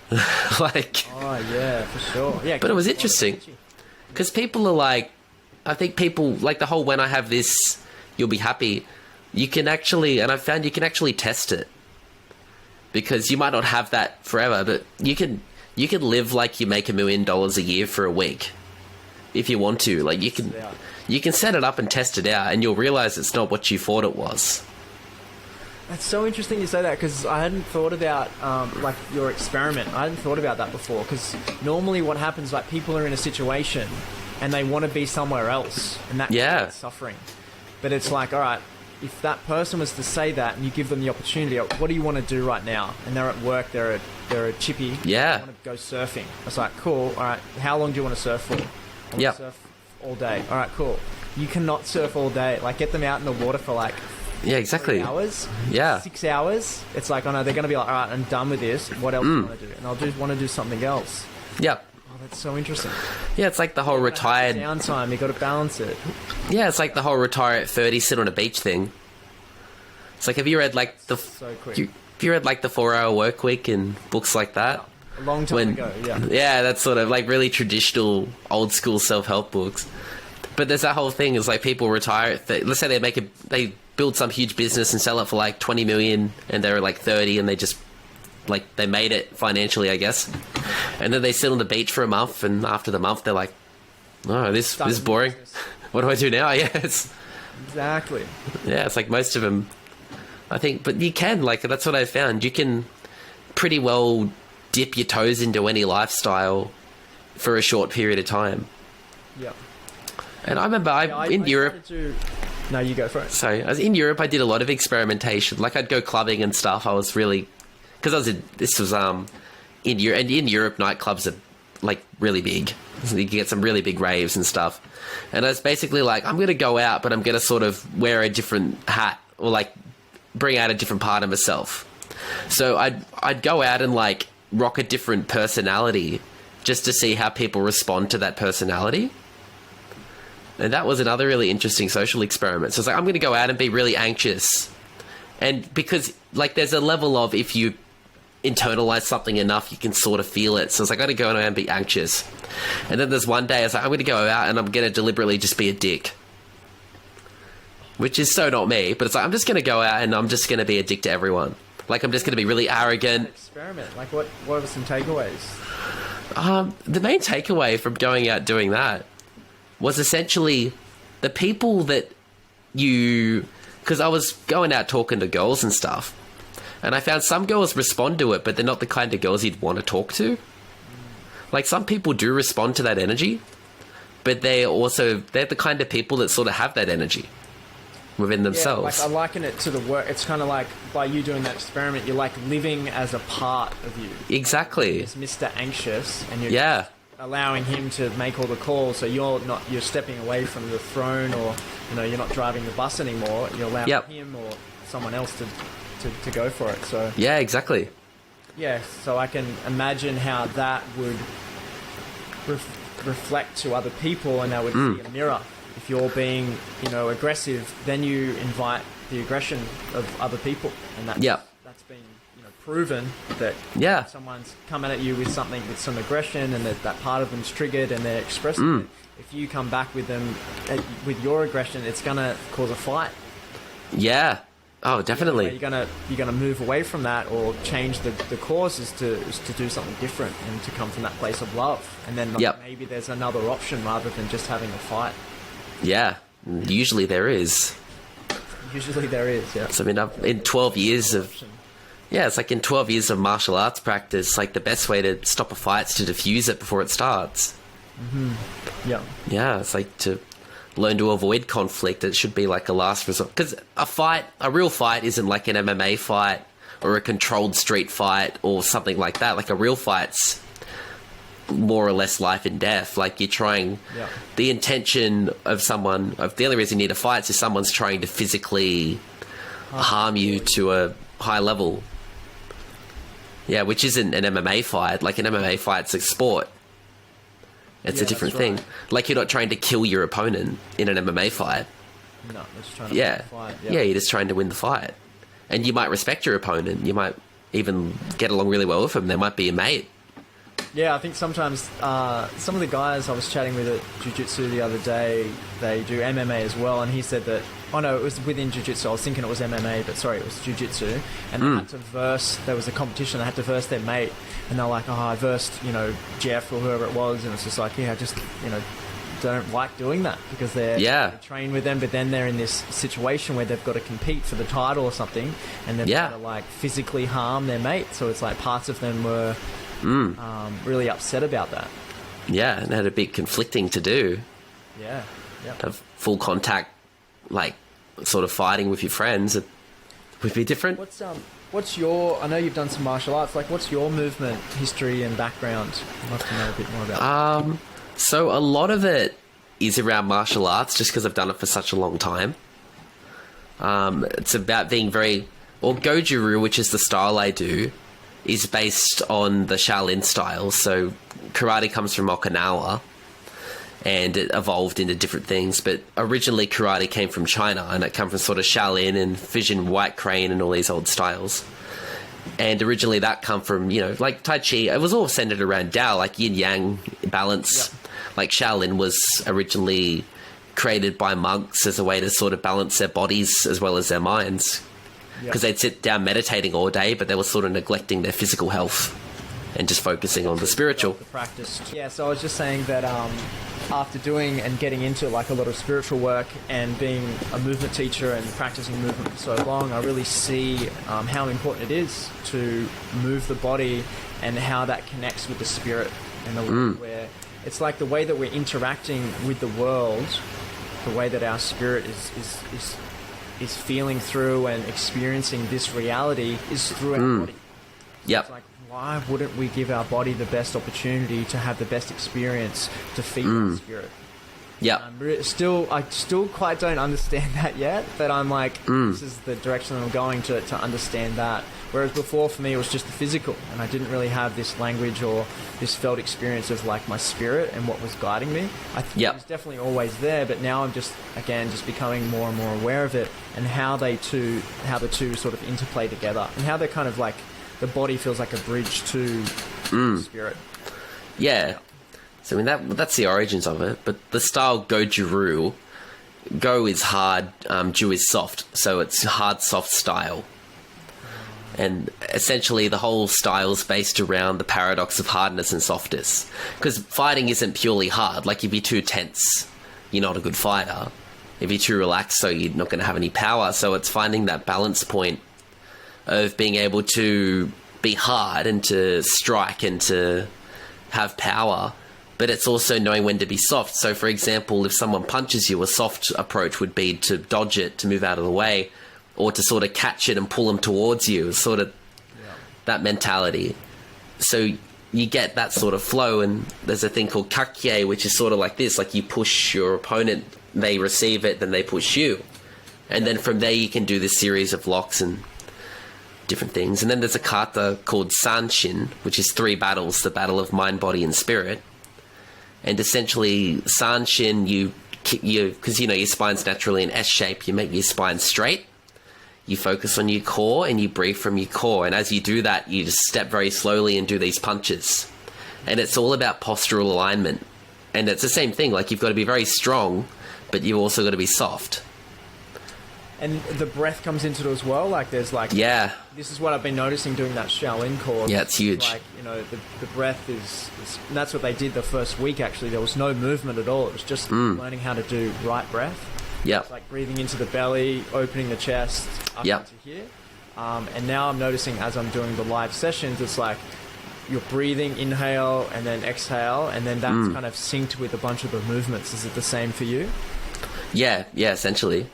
Speaker 1: Like,
Speaker 2: Oh yeah, for sure. Yeah,
Speaker 1: but it was interesting. Because people are like, I think people, like the whole when I have this, you'll be happy. You can actually, and I've found you can actually test it. Because you might not have that forever, but you can live like you make $1 million a year for a week. If you want to. Like, you can set it up and test it out, and you'll realize it's not what you thought it was.
Speaker 2: That's so interesting you say that, because I hadn't thought about like your experiment. I hadn't thought about that before, because normally what happens, like people are in a situation and they want to be somewhere else, and that creates suffering. But it's like, all right, if that person was to say that and you give them the opportunity, what do you want to do right now? And they're at work, they're a chippy.
Speaker 1: Yeah.
Speaker 2: They want to go surfing. It's like, cool. All right, how long do you want to surf for? I want to surf all day. All right, cool. You cannot surf all day. Like, get them out in the water for like 3 hours.
Speaker 1: Yeah.
Speaker 2: 6 hours. It's like, oh no, they're going to be like, all right, I'm done with this. What else do you want to do? And I'll want to do something else.
Speaker 1: Yep.
Speaker 2: Oh, that's so interesting.
Speaker 1: Yeah, it's like the whole retired
Speaker 2: downtime. You got to balance it.
Speaker 1: Yeah, it's like the whole retire at 30, sit on a beach thing. It's like, have you read like the
Speaker 2: So quick.
Speaker 1: have you read like the 4-Hour Work Week and books like that?
Speaker 2: A long time ago, yeah.
Speaker 1: Yeah, that's sort of like really traditional, old school self-help books. But there's that whole thing is like people retire. Let's say they build some huge business and sell it for like 20 million, and they're like 30, and they just like they made it financially, I guess. And then they sit on the beach for a month, and after the month, they're like, "Oh, this is boring. What do I do now?" Yes,
Speaker 2: exactly.
Speaker 1: Yeah, it's like most of them, I think. But you can, like, that's what I found. You can pretty well dip your toes into any lifestyle for a short period of time.
Speaker 2: Yeah.
Speaker 1: And I remember in Europe.
Speaker 2: No, you go for it.
Speaker 1: So I was in Europe. I did a lot of experimentation. Like, I'd go clubbing and stuff. I was really, because this was in Europe, and in Europe nightclubs are like really big. So you can get some really big raves and stuff. And I was basically like, I'm going to go out, but I'm going to sort of wear a different hat, or like bring out a different part of myself. So I'd go out and like rock a different personality just to see how people respond to that personality. And that was another really interesting social experiment. So it's like, I'm going to go out and be really anxious. And because, like, there's a level of, if you internalize something enough, you can sort of feel it. So it's like, I'm going to go out and be anxious. And then there's one day, I was like, I'm going to go out and I'm going to deliberately just be a dick. Which is so not me. But it's like, I'm just going to go out and I'm just going to be a dick to everyone. Like, I'm just going to be really arrogant.
Speaker 2: Experiment. Like, what were some takeaways?
Speaker 1: The main takeaway from going out doing that was essentially the people that you because I was going out talking to girls and stuff, and I found some girls respond to it, but they're not the kind of girls you'd want to talk to. Like, some people do respond to that energy, but they're the kind of people that sort of have that energy within themselves.
Speaker 2: Yeah, like I liken it to the work. It's kind of like, by you doing that experiment, you're like living as a part of you.
Speaker 1: Exactly.
Speaker 2: It's Mr. Anxious, and you're
Speaker 1: Yeah.
Speaker 2: allowing him to make all the calls. So you're stepping away from the throne, or you're not driving the bus anymore. You're allowing him or someone else to go for it. So
Speaker 1: Yeah, exactly.
Speaker 2: yeah, so I can imagine how that would reflect to other people, and that would be a mirror. If you're being, aggressive, then you invite the aggression of other people, and that's been, proven that if someone's coming at you with something with some aggression, and that part of them's triggered, and they're expressing it. If you come back with them with your aggression, it's gonna cause a fight.
Speaker 1: Yeah. Oh, definitely.
Speaker 2: You're gonna move away from that, or change the cause is to do something different, and to come from that place of love. And then maybe there's another option rather than just having a fight.
Speaker 1: Yeah. Usually there is.
Speaker 2: Usually there is, yeah.
Speaker 1: So, I mean, in 12 years of... Yeah, it's like in 12 years of martial arts practice, like, the best way to stop a fight is to diffuse it before it starts.
Speaker 2: Mm-hmm. Yeah.
Speaker 1: Yeah, it's like to learn to avoid conflict. It should be like a last resort. Because a real fight isn't like an MMA fight or a controlled street fight or something like that. Like, a real fight's more or less life and death. Like, you're trying...
Speaker 2: Yeah.
Speaker 1: The intention of the only reason you need a fight is if someone's trying to physically harm you to a high level. Yeah, which isn't an MMA fight. Like, an MMA fight's a sport. It's a different thing.
Speaker 2: Right.
Speaker 1: Like, you're not trying to kill your opponent in an MMA fight.
Speaker 2: No, you're just trying to win the fight.
Speaker 1: Yeah, you're just trying to win the fight. And you might respect your opponent. You might even get along really well with them. They might be a mate.
Speaker 2: Yeah, I think sometimes some of the guys I was chatting with at Jiu-Jitsu the other day, they do MMA as well, and he said that... Oh no, it was within Jiu-Jitsu. I was thinking it was MMA, but sorry, it was Jiu-Jitsu. And they had to verse... There was a competition, they had to verse their mate, and they're like, I versed, Jeff or whoever it was, and it's just like, I just, don't like doing that, because they train with them, but then they're in this situation where they've got to compete for the title or something, and they've got to, like, physically harm their mate. So it's like parts of them were really upset about that.
Speaker 1: Yeah, and had a bit conflicting to do.
Speaker 2: Yeah.
Speaker 1: Have full contact, like, sort of fighting with your friends, it would be different.
Speaker 2: What's your... I know you've done some martial arts. Like, what's your movement history and background? I'd love to know a bit more about that.
Speaker 1: So a lot of it is around martial arts, just because I've done it for such a long time. It's about being very... Well, Goju-Ryu, which is the style I do, is based on the Shaolin style. So karate comes from Okinawa, and it evolved into different things. But originally karate came from China, and it came from sort of Shaolin and Fission White Crane and all these old styles. And originally that come from, like Tai Chi, it was all centered around Tao, like yin-yang balance.
Speaker 2: Yep.
Speaker 1: Like Shaolin was originally created by monks as a way to sort of balance their bodies as well as their minds. Because they'd sit down meditating all day, but they were sort of neglecting their physical health and just focusing on the spiritual.
Speaker 2: The practice. Yeah, so I was just saying that after doing and getting into like a lot of spiritual work and being a movement teacher and practicing movement for so long, I really see how important it is to move the body and how that connects with the spirit and the way where it's like the way that we're interacting with the world, the way that our spirit is feeling through and experiencing this reality is through our body.
Speaker 1: Yep.
Speaker 2: It's like, why wouldn't we give our body the best opportunity to have the best experience to feed the spirit?
Speaker 1: Yep.
Speaker 2: I still quite don't understand that yet, but I'm like, this is the direction I'm going to understand that. Whereas before, for me, it was just the physical, and I didn't really have this language or this felt experience of like my spirit and what was guiding me. I think it was definitely always there, but now I'm just becoming more and more aware of it and how the two sort of interplay together and how they're kind of like the body feels like a bridge to spirit.
Speaker 1: Yeah. So I mean that's the origins of it, but the style Goju-Ryu, Go is hard, Ju is soft, so it's hard soft style. And essentially the whole style is based around the paradox of hardness and softness. Because fighting isn't purely hard. Like, if you're too tense, you're not a good fighter. if you're too relaxed, so you're not going to have any power. So it's finding that balance point of being able to be hard and to strike and to have power, but it's also knowing when to be soft. So for example, if someone punches you, a soft approach would be to dodge it, to move out of the way, or to sort of catch it and pull them towards you, sort of that mentality. So you get that sort of flow, and there's a thing called kakye, which is sort of like this, like you push your opponent, they receive it, then they push you. And then from there you can do this series of locks and different things. And then there's a kata called sanshin, which is 3 battles, the battle of mind, body, and spirit. And essentially, sanshin, because your spine's naturally an S shape, you make your spine straight. You focus on your core and you breathe from your core. And as you do that, you just step very slowly and do these punches. And it's all about postural alignment. And it's the same thing, like you've got to be very strong, but you've also got to be soft.
Speaker 2: And the breath comes into it as well. Like there's like, this is what I've been noticing doing that Shaolin course.
Speaker 1: Yeah, it's huge.
Speaker 2: Like, the breath is and that's what they did the first week. Actually, there was no movement at all. It was just learning how to do right breath.
Speaker 1: Yeah,
Speaker 2: it's like breathing into the belly, opening the chest up into here. And now I'm noticing as I'm doing the live sessions, it's like you're breathing, inhale and then exhale, and then that's kind of synced with a bunch of the movements. Is it the same for you?
Speaker 1: Yeah, essentially.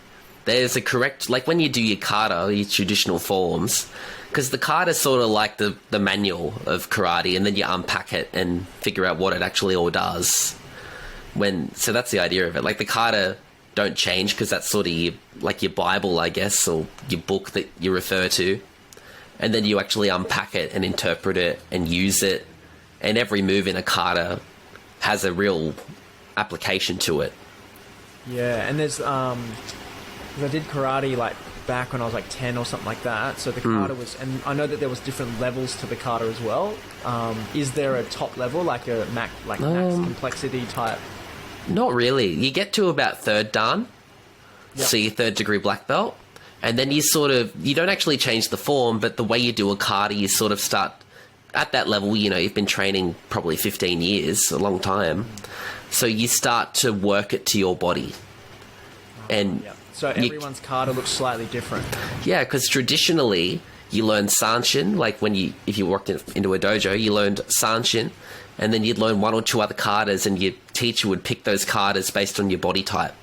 Speaker 1: There's a correct, like when you do your kata, your traditional forms, because the kata is sort of like the manual of karate, and then you unpack it and figure out what it actually all does. So that's the idea of it. Like the kata don't change because that's sort of your Bible, I guess, or your book that you refer to. And then you actually unpack it and interpret it and use it. And every move in a kata has a real application to it.
Speaker 2: Yeah, and there's, 'cause I did karate like back when I was like 10 or something like that. So the kata was, and I know that there was different levels to the kata as well. Is there a top level, like a max complexity type?
Speaker 1: Not really. You get to about 3rd dan, so your 3rd degree black belt, and then you don't actually change the form, but the way you do a kata, you sort of start at that level. You've been training probably 15 years, a long time, so you start to work it to your body. And
Speaker 2: so everyone's kata looks slightly different. Yeah,
Speaker 1: because traditionally you learn sanshin, like if you walked into a dojo, you learned sanshin, and then you'd learn 1 or 2 other katas, and your teacher would pick those katas based on your body type.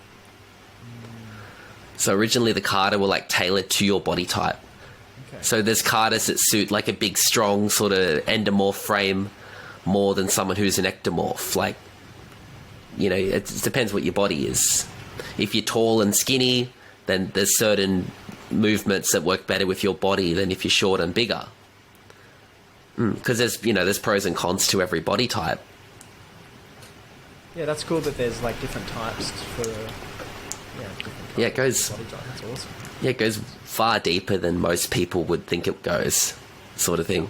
Speaker 1: So originally the kata were like tailored to your body type. Okay. So there's katas that suit like a big, strong sort of endomorph frame more than someone who's an ectomorph. Like, it depends what your body is. If you're tall and skinny, then there's certain movements that work better with your body than if you're short and bigger. Because there's pros and cons to every body type.
Speaker 2: Yeah, that's cool that there's like different types for
Speaker 1: it goes
Speaker 2: body type. That's awesome.
Speaker 1: Yeah, it goes far deeper than most people would think it goes, sort of thing.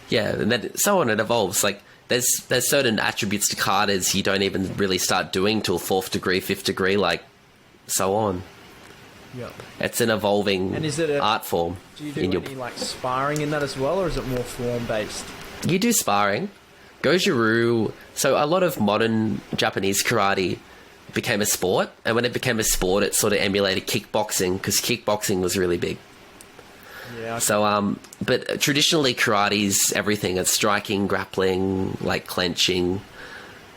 Speaker 1: Yeah, and then so on it evolves. Like there's certain attributes to katas you don't even really start doing till 4th degree, 5th degree, like so on.
Speaker 2: Yeah,
Speaker 1: it's an evolving art form.
Speaker 2: Do you do any like sparring in that as well, or is it more form based?
Speaker 1: You do sparring. Goju-ryu. So a lot of modern Japanese karate became a sport, and when it became a sport, it sort of emulated kickboxing because kickboxing was really big.
Speaker 2: Yeah.
Speaker 1: So but traditionally karate's everything. It's striking, grappling, like clenching.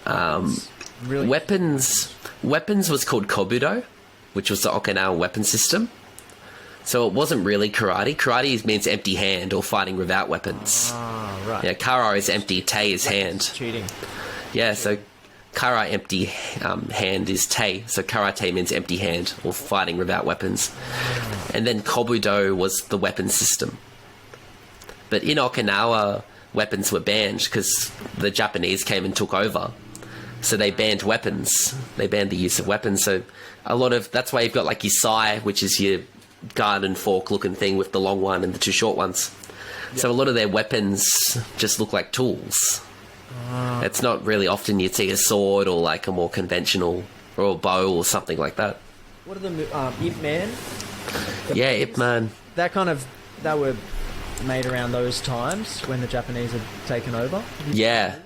Speaker 2: Really
Speaker 1: Weapons was called kobudo, which was the Okinawa weapon system. So it wasn't really karate. Karate means empty hand or fighting without weapons.
Speaker 2: Ah, right.
Speaker 1: Yeah, kara is empty, te is hand.
Speaker 2: Cheating.
Speaker 1: Yeah, so kara, empty hand, is te. So karate means empty hand or fighting without weapons. And then kobudo was the weapon system. But in Okinawa, weapons were banned because the Japanese came and took over. So they banned weapons. They banned the use of weapons. So that's why you've got like your sai, which is your garden fork looking thing with the long one and the 2 short ones. Yep. So a lot of their weapons just look like tools. It's not really often you'd see a sword or like a more conventional, or a bow or something like that.
Speaker 2: What are the Ip Man?
Speaker 1: Yeah, Ip Man.
Speaker 2: That were made around those times when the Japanese had taken over.
Speaker 1: Yeah,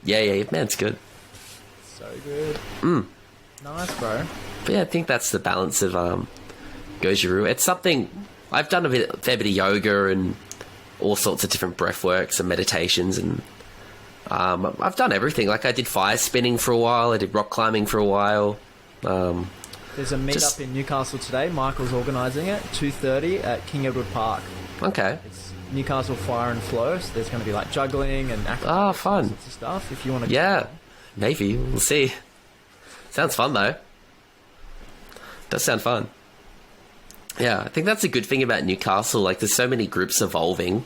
Speaker 1: Ip Man's good.
Speaker 2: So good. Nice, bro.
Speaker 1: But yeah, I think that's the balance of Goju-Ryu. It's something I've done fair bit of yoga and all sorts of different breath works and meditations, and I've done everything. Like I did fire spinning for a while, I did rock climbing for a while.
Speaker 2: There's a meetup in Newcastle today. Michael's organising it, 2:30 at King Edward Park.
Speaker 1: Okay.
Speaker 2: It's Newcastle Fire and Flow, so there's going to be like juggling and acrobatics,
Speaker 1: fun.
Speaker 2: all sorts of stuff. If you want to,
Speaker 1: Yeah, maybe we'll see. Sounds fun though. Does sound fun. Yeah, I think that's a good thing about Newcastle. Like, there's so many groups evolving,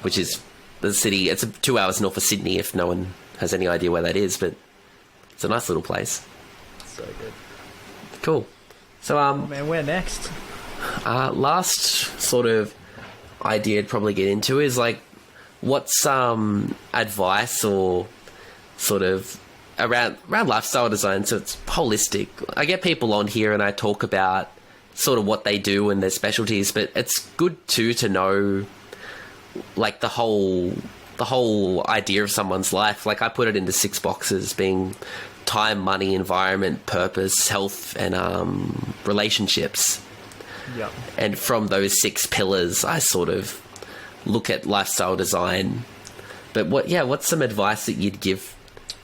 Speaker 1: which is the city. It's 2 hours north of Sydney, if no one has any idea where that is. But it's a nice little place.
Speaker 2: So good.
Speaker 1: Cool. So,
Speaker 2: Man, where next?
Speaker 1: last sort of idea I'd probably get into is like, what's advice or sort of around lifestyle design? So it's holistic. I get people on here and I talk about sort of what they do and their specialties, but it's good too to know like the whole idea of someone's life. Like I put it into 6 boxes, being time, money, environment, purpose, health, and relationships.
Speaker 2: Yeah.
Speaker 1: And from those 6 pillars, I sort of look at lifestyle design. But what's some advice that you'd give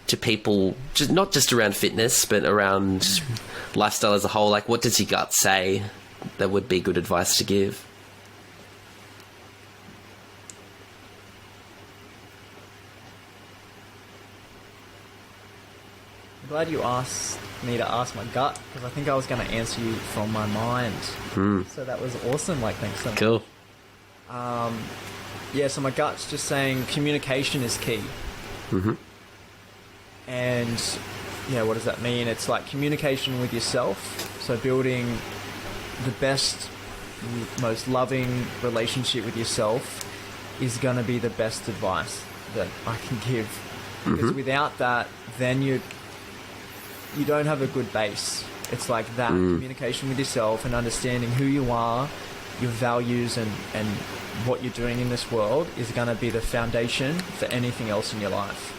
Speaker 1: to people, just not just around fitness, but around lifestyle as a whole? Like, what does your gut say that would be good advice to give?
Speaker 2: I'm glad you asked me to ask my gut, because I think I was going to answer you from my mind. So that was awesome. Like, thanks so much.
Speaker 1: Cool.
Speaker 2: Yeah, so my gut's just saying communication is key.
Speaker 1: Mm-hmm.
Speaker 2: And yeah, what does that mean? It's like communication with yourself. So building the best, most loving relationship with yourself is going to be the best advice that I can give. Because without that, then you don't have a good base. It's like that communication with yourself and understanding who you are, your values, and what you're doing in this world is going to be the foundation for anything else in your life.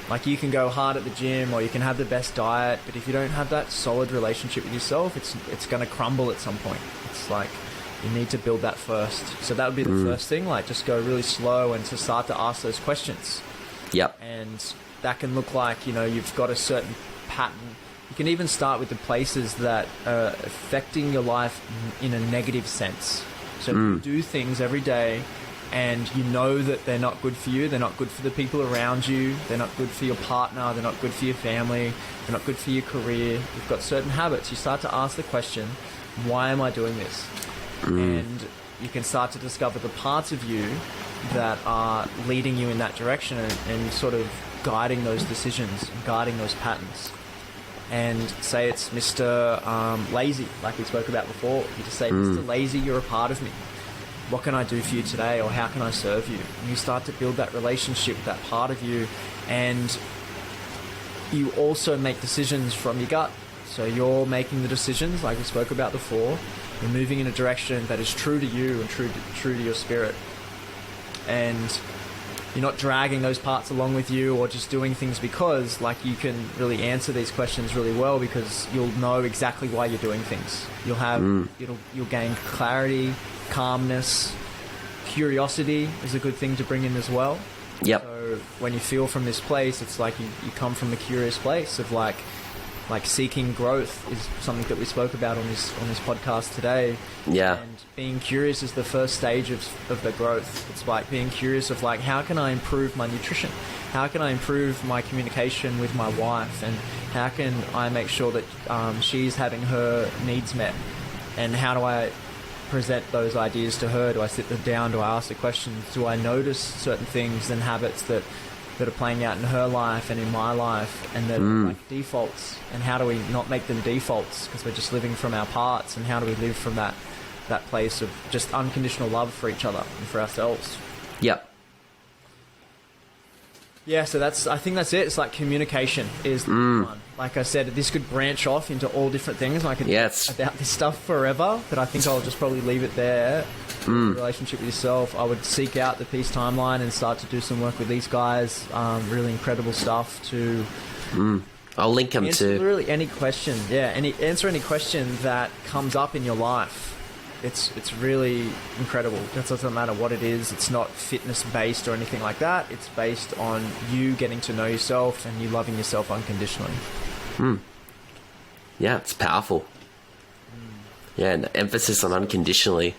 Speaker 2: Like, you can go hard at the gym or you can have the best diet, but if you don't have that solid relationship with yourself, it's going to crumble at some point. It's like you need to build that first. So that would be the first thing, like just go really slow and to start to ask those questions.
Speaker 1: Yep.
Speaker 2: And that can look like, you've got a certain pattern. You can even start with the places that are affecting your life in a negative sense. So if you do things every day and you know that they're not good for you, they're not good for the people around you, they're not good for your partner, they're not good for your family, they're not good for your career, you've got certain habits, you start to ask the question, why am I doing this? And you can start to discover the parts of you that are leading you in that direction and sort of guiding those decisions, guiding those patterns. And say it's Mr. Lazy, like we spoke about before. You just say, Mr. Lazy, you're a part of me. What can I do for you today, or how can I serve you? And you start to build that relationship with that part of you, and you also make decisions from your gut. So you're making the decisions, like we spoke about before. You're moving in a direction that is true to you and true to your spirit. And you're not dragging those parts along with you or just doing things because, like, you can really answer these questions really well because you'll know exactly why you're doing things. You'll have, you'll gain clarity, calmness, curiosity is a good thing to bring in as well.
Speaker 1: Yep.
Speaker 2: So when you feel from this place, it's like you come from a curious place of like seeking growth is something that we spoke about on this podcast today.
Speaker 1: Yeah.
Speaker 2: And being curious is the first stage of the growth. It's like being curious of like, how can I improve my nutrition? How can I improve my communication with my wife? And how can I make sure that she's having her needs met? And how do I present those ideas to her? Do I sit them down? Do I ask the questions? Do I notice certain things and habits that are playing out in her life and in my life, and that are like defaults? And how do we not make them defaults because we're just living from our parts? And how do we live from that place of just unconditional love for each other and for ourselves?
Speaker 1: Yep.
Speaker 2: Yeah, so I think that's it. It's like communication is the one. Like I said, this could branch off into all different things. I could talk about this stuff forever, but I think I'll just probably leave it there. Relationship with yourself. I would seek out the Peace Timeline and start to do some work with these guys. Really incredible stuff to
Speaker 1: I'll link them
Speaker 2: Answer
Speaker 1: to.
Speaker 2: literally any question. Yeah, answer any question that comes up in your life. It's really incredible. It doesn't matter what it is. It's not fitness based or anything like that. It's based on you getting to know yourself and you loving yourself unconditionally.
Speaker 1: Yeah, it's powerful. Yeah, and emphasis on unconditionally.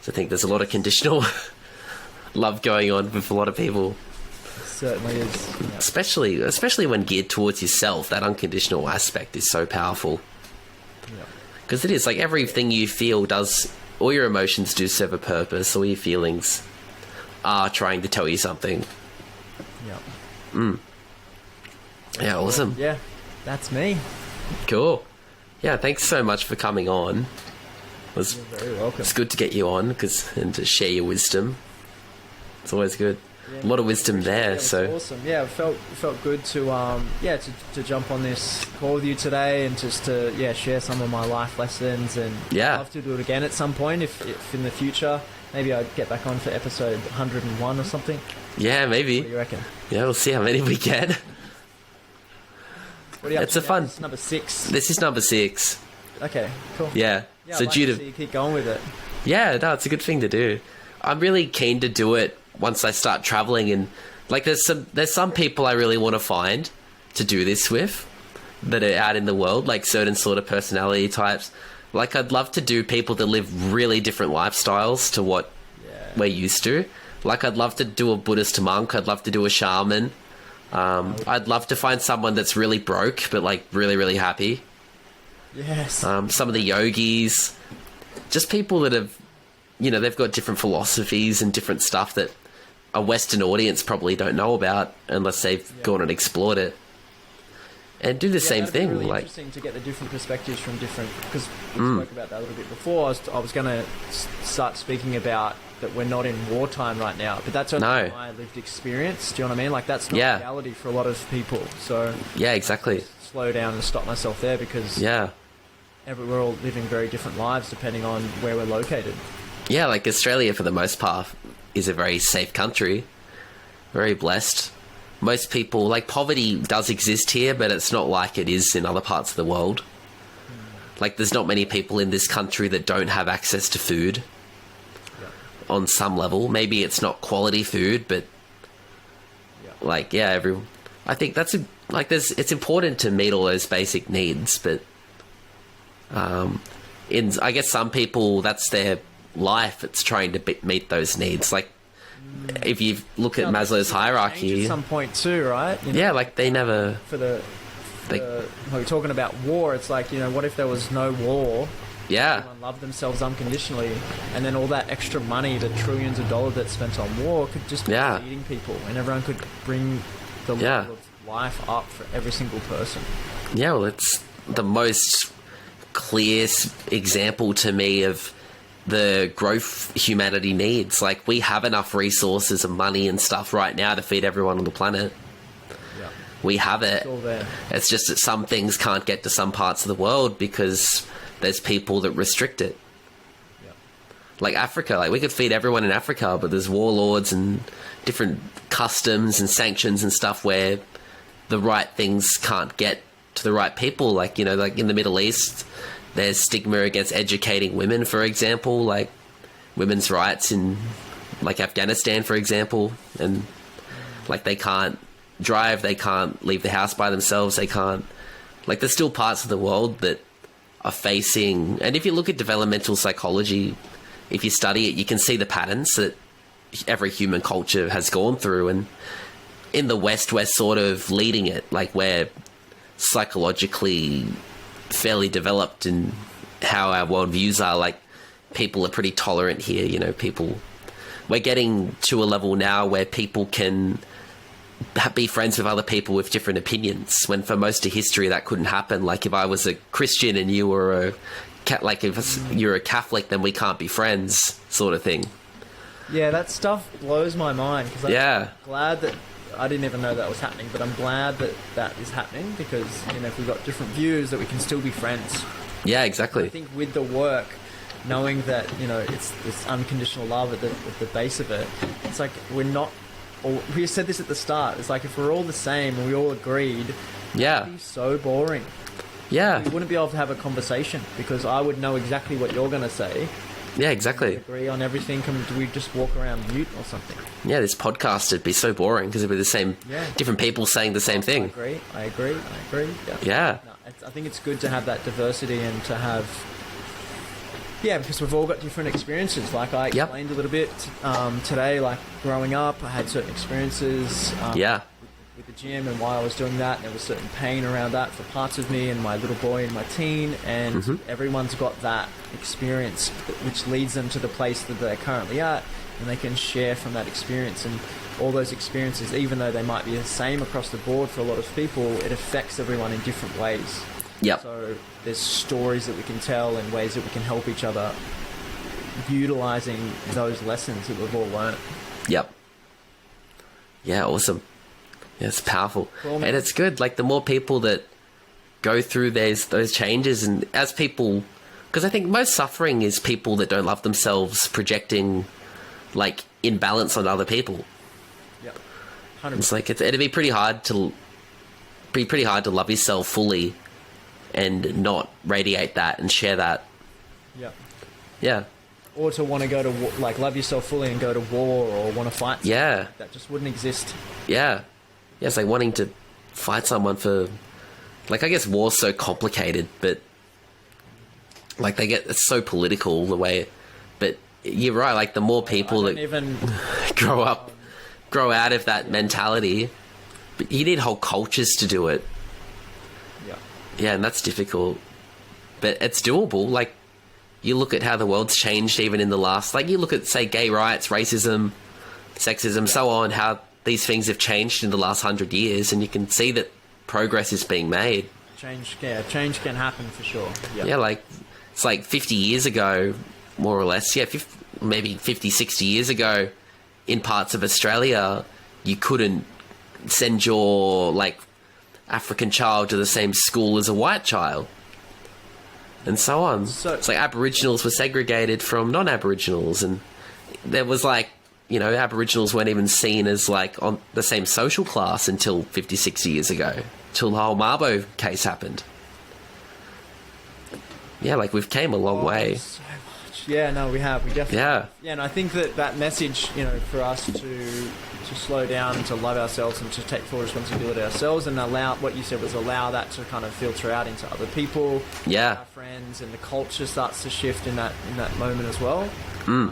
Speaker 1: So I think there's a lot of conditional love going on with a lot of people.
Speaker 2: It certainly is. Yeah.
Speaker 1: Especially when geared towards yourself. That unconditional aspect is so powerful.
Speaker 2: Yeah.
Speaker 1: Because it is like everything you feel does, all your emotions do serve a purpose. All your feelings are trying to tell you something.
Speaker 2: Yeah.
Speaker 1: Yeah, awesome.
Speaker 2: Yeah, that's me.
Speaker 1: Cool. Yeah, thanks so much for coming on.
Speaker 2: You're very welcome.
Speaker 1: It's good to get you on and to share your wisdom. It's always good. A lot of wisdom there. So
Speaker 2: awesome. Yeah, it felt good to to jump on this call with you today and just to share some of my life lessons, and
Speaker 1: Yeah.
Speaker 2: I'd love to do it again at some point if in the future maybe I'd get back on for episode 101 or something.
Speaker 1: yeah, maybe.
Speaker 2: What do you reckon?
Speaker 1: Yeah, we'll see how many we get.
Speaker 2: What are you up
Speaker 1: It's
Speaker 2: to
Speaker 1: a
Speaker 2: now?
Speaker 1: fun-
Speaker 2: This is number 6.
Speaker 1: This is number 6.
Speaker 2: Okay, cool.
Speaker 1: Yeah.
Speaker 2: Yeah,
Speaker 1: So
Speaker 2: I'd like
Speaker 1: due
Speaker 2: to
Speaker 1: to
Speaker 2: see you keep going with it.
Speaker 1: yeah, no, it's a good thing to do. I'm really keen to do it once I start traveling, and like there's some people I really want to find to do this with that are out in the world, like certain sort of personality types. Like I'd love to do people that live really different lifestyles to what we're used to. Like I'd love to do a Buddhist monk. I'd love to do a shaman. I'd love to find someone that's really broke but like really, really happy.
Speaker 2: Yes.
Speaker 1: Some of the yogis, just people that have, they've got different philosophies and different stuff that a Western audience probably don't know about unless they've gone and explored it. And do the same
Speaker 2: that'd be
Speaker 1: thing.
Speaker 2: really
Speaker 1: Like,
Speaker 2: interesting to get the different perspectives from different, because we spoke about that a little bit before. I was going to start speaking about that we're not in wartime right now, but that's only
Speaker 1: No.
Speaker 2: my lived experience. Do you know what I mean? Like that's not
Speaker 1: Yeah.
Speaker 2: reality for a lot of people. So
Speaker 1: yeah, exactly.
Speaker 2: slow down and stop myself there, because
Speaker 1: Yeah.
Speaker 2: we're all living very different lives depending on where we're located.
Speaker 1: Yeah, like Australia for the most part is a very safe country. Very blessed. Most people, like poverty does exist here, but it's not like it is in other parts of the world. Like there's not many people in this country that don't have access to food on some level. Maybe it's not quality food, but like, yeah, everyone. I think it's important to meet all those basic needs, but I guess some people, that's their life. It's trying to meet those needs. Like if you look at Maslow's hierarchy,
Speaker 2: At some point too, right?
Speaker 1: yeah, like they never.
Speaker 2: We're talking about war. It's like, what if there was no war?
Speaker 1: Yeah,
Speaker 2: Everyone loved themselves unconditionally, and then all that extra money, the trillions of dollars that's spent on war, could just be feeding people, and everyone could bring the level of life up for every single person.
Speaker 1: yeah. Well, it's the most clear example to me of the growth humanity needs. Like we have enough resources and money and stuff right now to feed everyone on the planet.
Speaker 2: Yeah.
Speaker 1: We have it.
Speaker 2: It's all there.
Speaker 1: It's just that some things can't get to some parts of the world because there's people that restrict it.
Speaker 2: Yeah.
Speaker 1: Like Africa, like we could feed everyone in Africa, but there's warlords and different customs and sanctions and stuff where the right things can't get to the right people. Like, like in the Middle East, there's stigma against educating women, for example, like women's rights in like Afghanistan, for example, and like they can't drive, they can't leave the house by themselves, they can't, like there's still parts of the world that are facing, and if you look at developmental psychology, if you study it, you can see the patterns that every human culture has gone through, and in the West we're sort of leading it. Like we're psychologically fairly developed in how our worldviews are. Like people are pretty tolerant here, we're getting to a level now where people can be friends with other people with different opinions, when for most of history that couldn't happen. Like if I was a Christian and you were if you're a Catholic, then we can't be friends, sort of thing.
Speaker 2: Yeah, that stuff blows my mind, because I'm glad that I didn't even know that was happening, but I'm glad that that is happening, because if we've got different views, that we can still be friends.
Speaker 1: Yeah, exactly.
Speaker 2: I think with the work, knowing that it's this unconditional love at the base of it, it's like we're not we said this at the start. It's like if we're all the same and we all agreed,
Speaker 1: Yeah.
Speaker 2: it'd be so boring.
Speaker 1: Yeah.
Speaker 2: We wouldn't be able to have a conversation because I would know exactly what you're going to say.
Speaker 1: Yeah,
Speaker 2: We
Speaker 1: exactly.
Speaker 2: agree on everything. Do we just walk around mute or something?
Speaker 1: Yeah, this podcast would be so boring because it'd be the same,
Speaker 2: Yeah.
Speaker 1: different people saying the same
Speaker 2: I
Speaker 1: thing.
Speaker 2: agree. Yeah.
Speaker 1: Yeah.
Speaker 2: No, I think it's good to have that diversity and to have... Yeah, because we've all got different experiences. Like I
Speaker 1: Yep.
Speaker 2: explained a little bit today, like growing up, I had certain experiences
Speaker 1: Yeah.
Speaker 2: with the gym and why I was doing that. And there was certain pain around that for parts of me and my little boy and my teen. And
Speaker 1: Mm-hmm.
Speaker 2: everyone's got that experience, which leads them to the place that they're currently at. And they can share from that experience. And all those experiences, even though they might be the same across the board for a lot of people, it affects everyone in different ways.
Speaker 1: Yep.
Speaker 2: So there's stories that we can tell and ways that we can help each other utilizing those lessons that we've all learned.
Speaker 1: Yep. Yeah, awesome. Yeah, it's powerful.
Speaker 2: Cool, man.
Speaker 1: And it's good. Like, the more people that go through those changes, and as people... Because I think most suffering is people that don't love themselves projecting, like, imbalance on other people.
Speaker 2: Yep.
Speaker 1: It's
Speaker 2: 100%.
Speaker 1: like, it'd be pretty hard to love yourself fully and not radiate that and share that.
Speaker 2: Yep.
Speaker 1: Yeah.
Speaker 2: Or to want to go to like love yourself fully and go to war or want to fight.
Speaker 1: Yeah.
Speaker 2: That just wouldn't exist.
Speaker 1: Yeah. Yeah, it's like wanting to fight someone for... Like, I guess war's so complicated, but... Like, it's so political, the way... But you're right, like, the more people
Speaker 2: I don't
Speaker 1: that
Speaker 2: even
Speaker 1: grow out of that mentality... But you need whole cultures to do it.
Speaker 2: yeah.
Speaker 1: Yeah, and that's difficult. But it's doable. Like, you look at how the world's changed even in the last... Like, you look at, say, gay rights, racism, sexism, so on, how these things have changed in the last 100 years, and you can see that progress is being made.
Speaker 2: Change can happen for sure.
Speaker 1: Yeah, like, it's like 50 years ago, more or less. Yeah, maybe 50, 60 years ago, in parts of Australia, you couldn't send your, like, African child to the same school as a white child. And so on.
Speaker 2: So-
Speaker 1: it's like Aboriginals were segregated from non-Aboriginals, and there was, like, you know, Aboriginals weren't even seen as, like, on the same social class until 50, 60 years ago, till the whole Mabo case happened. Yeah, like, we've came a long way.
Speaker 2: So much. Yeah, no, we have. We definitely
Speaker 1: Yeah.
Speaker 2: have. Yeah, and I think that message, you know, for us to slow down and to love ourselves and to take full responsibility ourselves and allow, what you said was allow that to kind of filter out into other people,
Speaker 1: Yeah.
Speaker 2: our friends, and the culture starts to shift in that moment as well.
Speaker 1: Mm.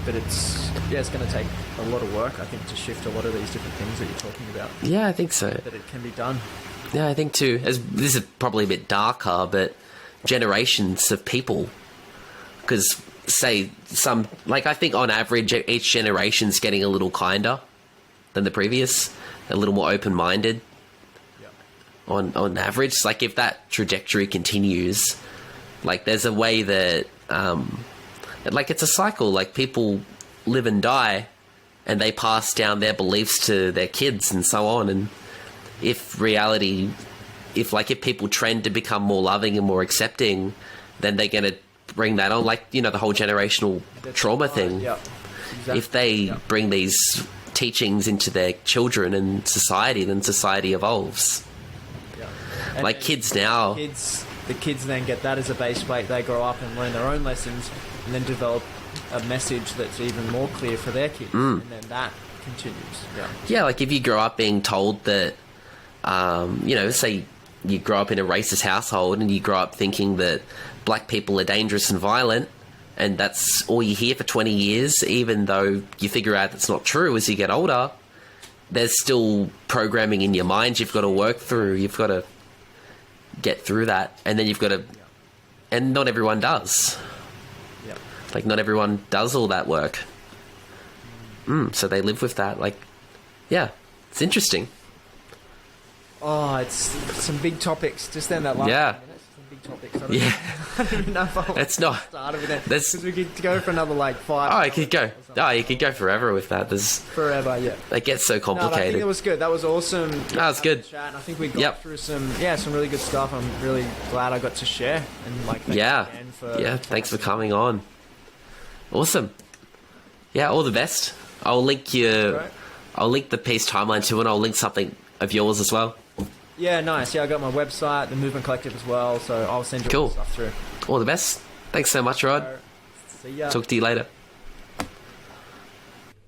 Speaker 2: But it's going to take a lot of work, I think, to shift a lot of these different things that you're talking about.
Speaker 1: Yeah, I think so.
Speaker 2: That it can be done.
Speaker 1: Yeah, I think too. This is probably a bit darker, but generations of people. Because, say, I think on average, each generation's getting a little kinder than the previous, a little more open-minded
Speaker 2: Yep.
Speaker 1: on average. Like, if that trajectory continues, like, there's a way that, like, it's a cycle. Like, people live and die, and they pass down their beliefs to their kids and so on. And if people trend to become more loving and more accepting, then they're going to bring that on. Like, you know, the whole generational trauma thing.
Speaker 2: Yep. Exactly.
Speaker 1: If they bring these teachings into their children and society, then society evolves.
Speaker 2: Yep. And
Speaker 1: Like, kids now...
Speaker 2: the kids then get that as a base plate. They grow up and learn their own lessons and then develop a message that's even more clear for their kids. And then that continues. Yeah.
Speaker 1: Yeah, like, if you grow up being told that, you know, say you grow up in a racist household and you grow up thinking that black people are dangerous and violent, and that's all you hear for 20 years, even though you figure out that's not true as you get older, there's still programming in your mind you've got to work through. You've got to get through that, and then you've got to... And not everyone does.
Speaker 2: Yep.
Speaker 1: Like, not everyone does all that work. So they live with that. Like, yeah, it's interesting.
Speaker 2: Oh, it's some big topics. Just then that last
Speaker 1: Yeah.
Speaker 2: minutes, some big topics.
Speaker 1: Yeah.
Speaker 2: I don't even know if I
Speaker 1: It's not...
Speaker 2: started with it.
Speaker 1: That's-
Speaker 2: Because we could go for another like 5
Speaker 1: Oh, you could go. Oh, you could go forever with that.
Speaker 2: forever, yeah.
Speaker 1: It gets so
Speaker 2: No, but I think
Speaker 1: complicated.
Speaker 2: it was good. That was awesome.
Speaker 1: That was good.
Speaker 2: Chat, and I think we got
Speaker 1: Yep.
Speaker 2: through some really good stuff. I'm really glad I got to share. And like, thanks
Speaker 1: Yeah.
Speaker 2: again for
Speaker 1: Yeah, thanks for coming on. Awesome. Yeah, all the best. I'll link your...
Speaker 2: Right.
Speaker 1: I'll link the Peace timeline too, and I'll link something of yours as well.
Speaker 2: Yeah, nice. Yeah, I got my website, the Movement Collective as well, so I'll send you all
Speaker 1: Cool.
Speaker 2: the stuff through.
Speaker 1: All the best. Thanks so much, Rod.
Speaker 2: See ya.
Speaker 1: Talk to you later.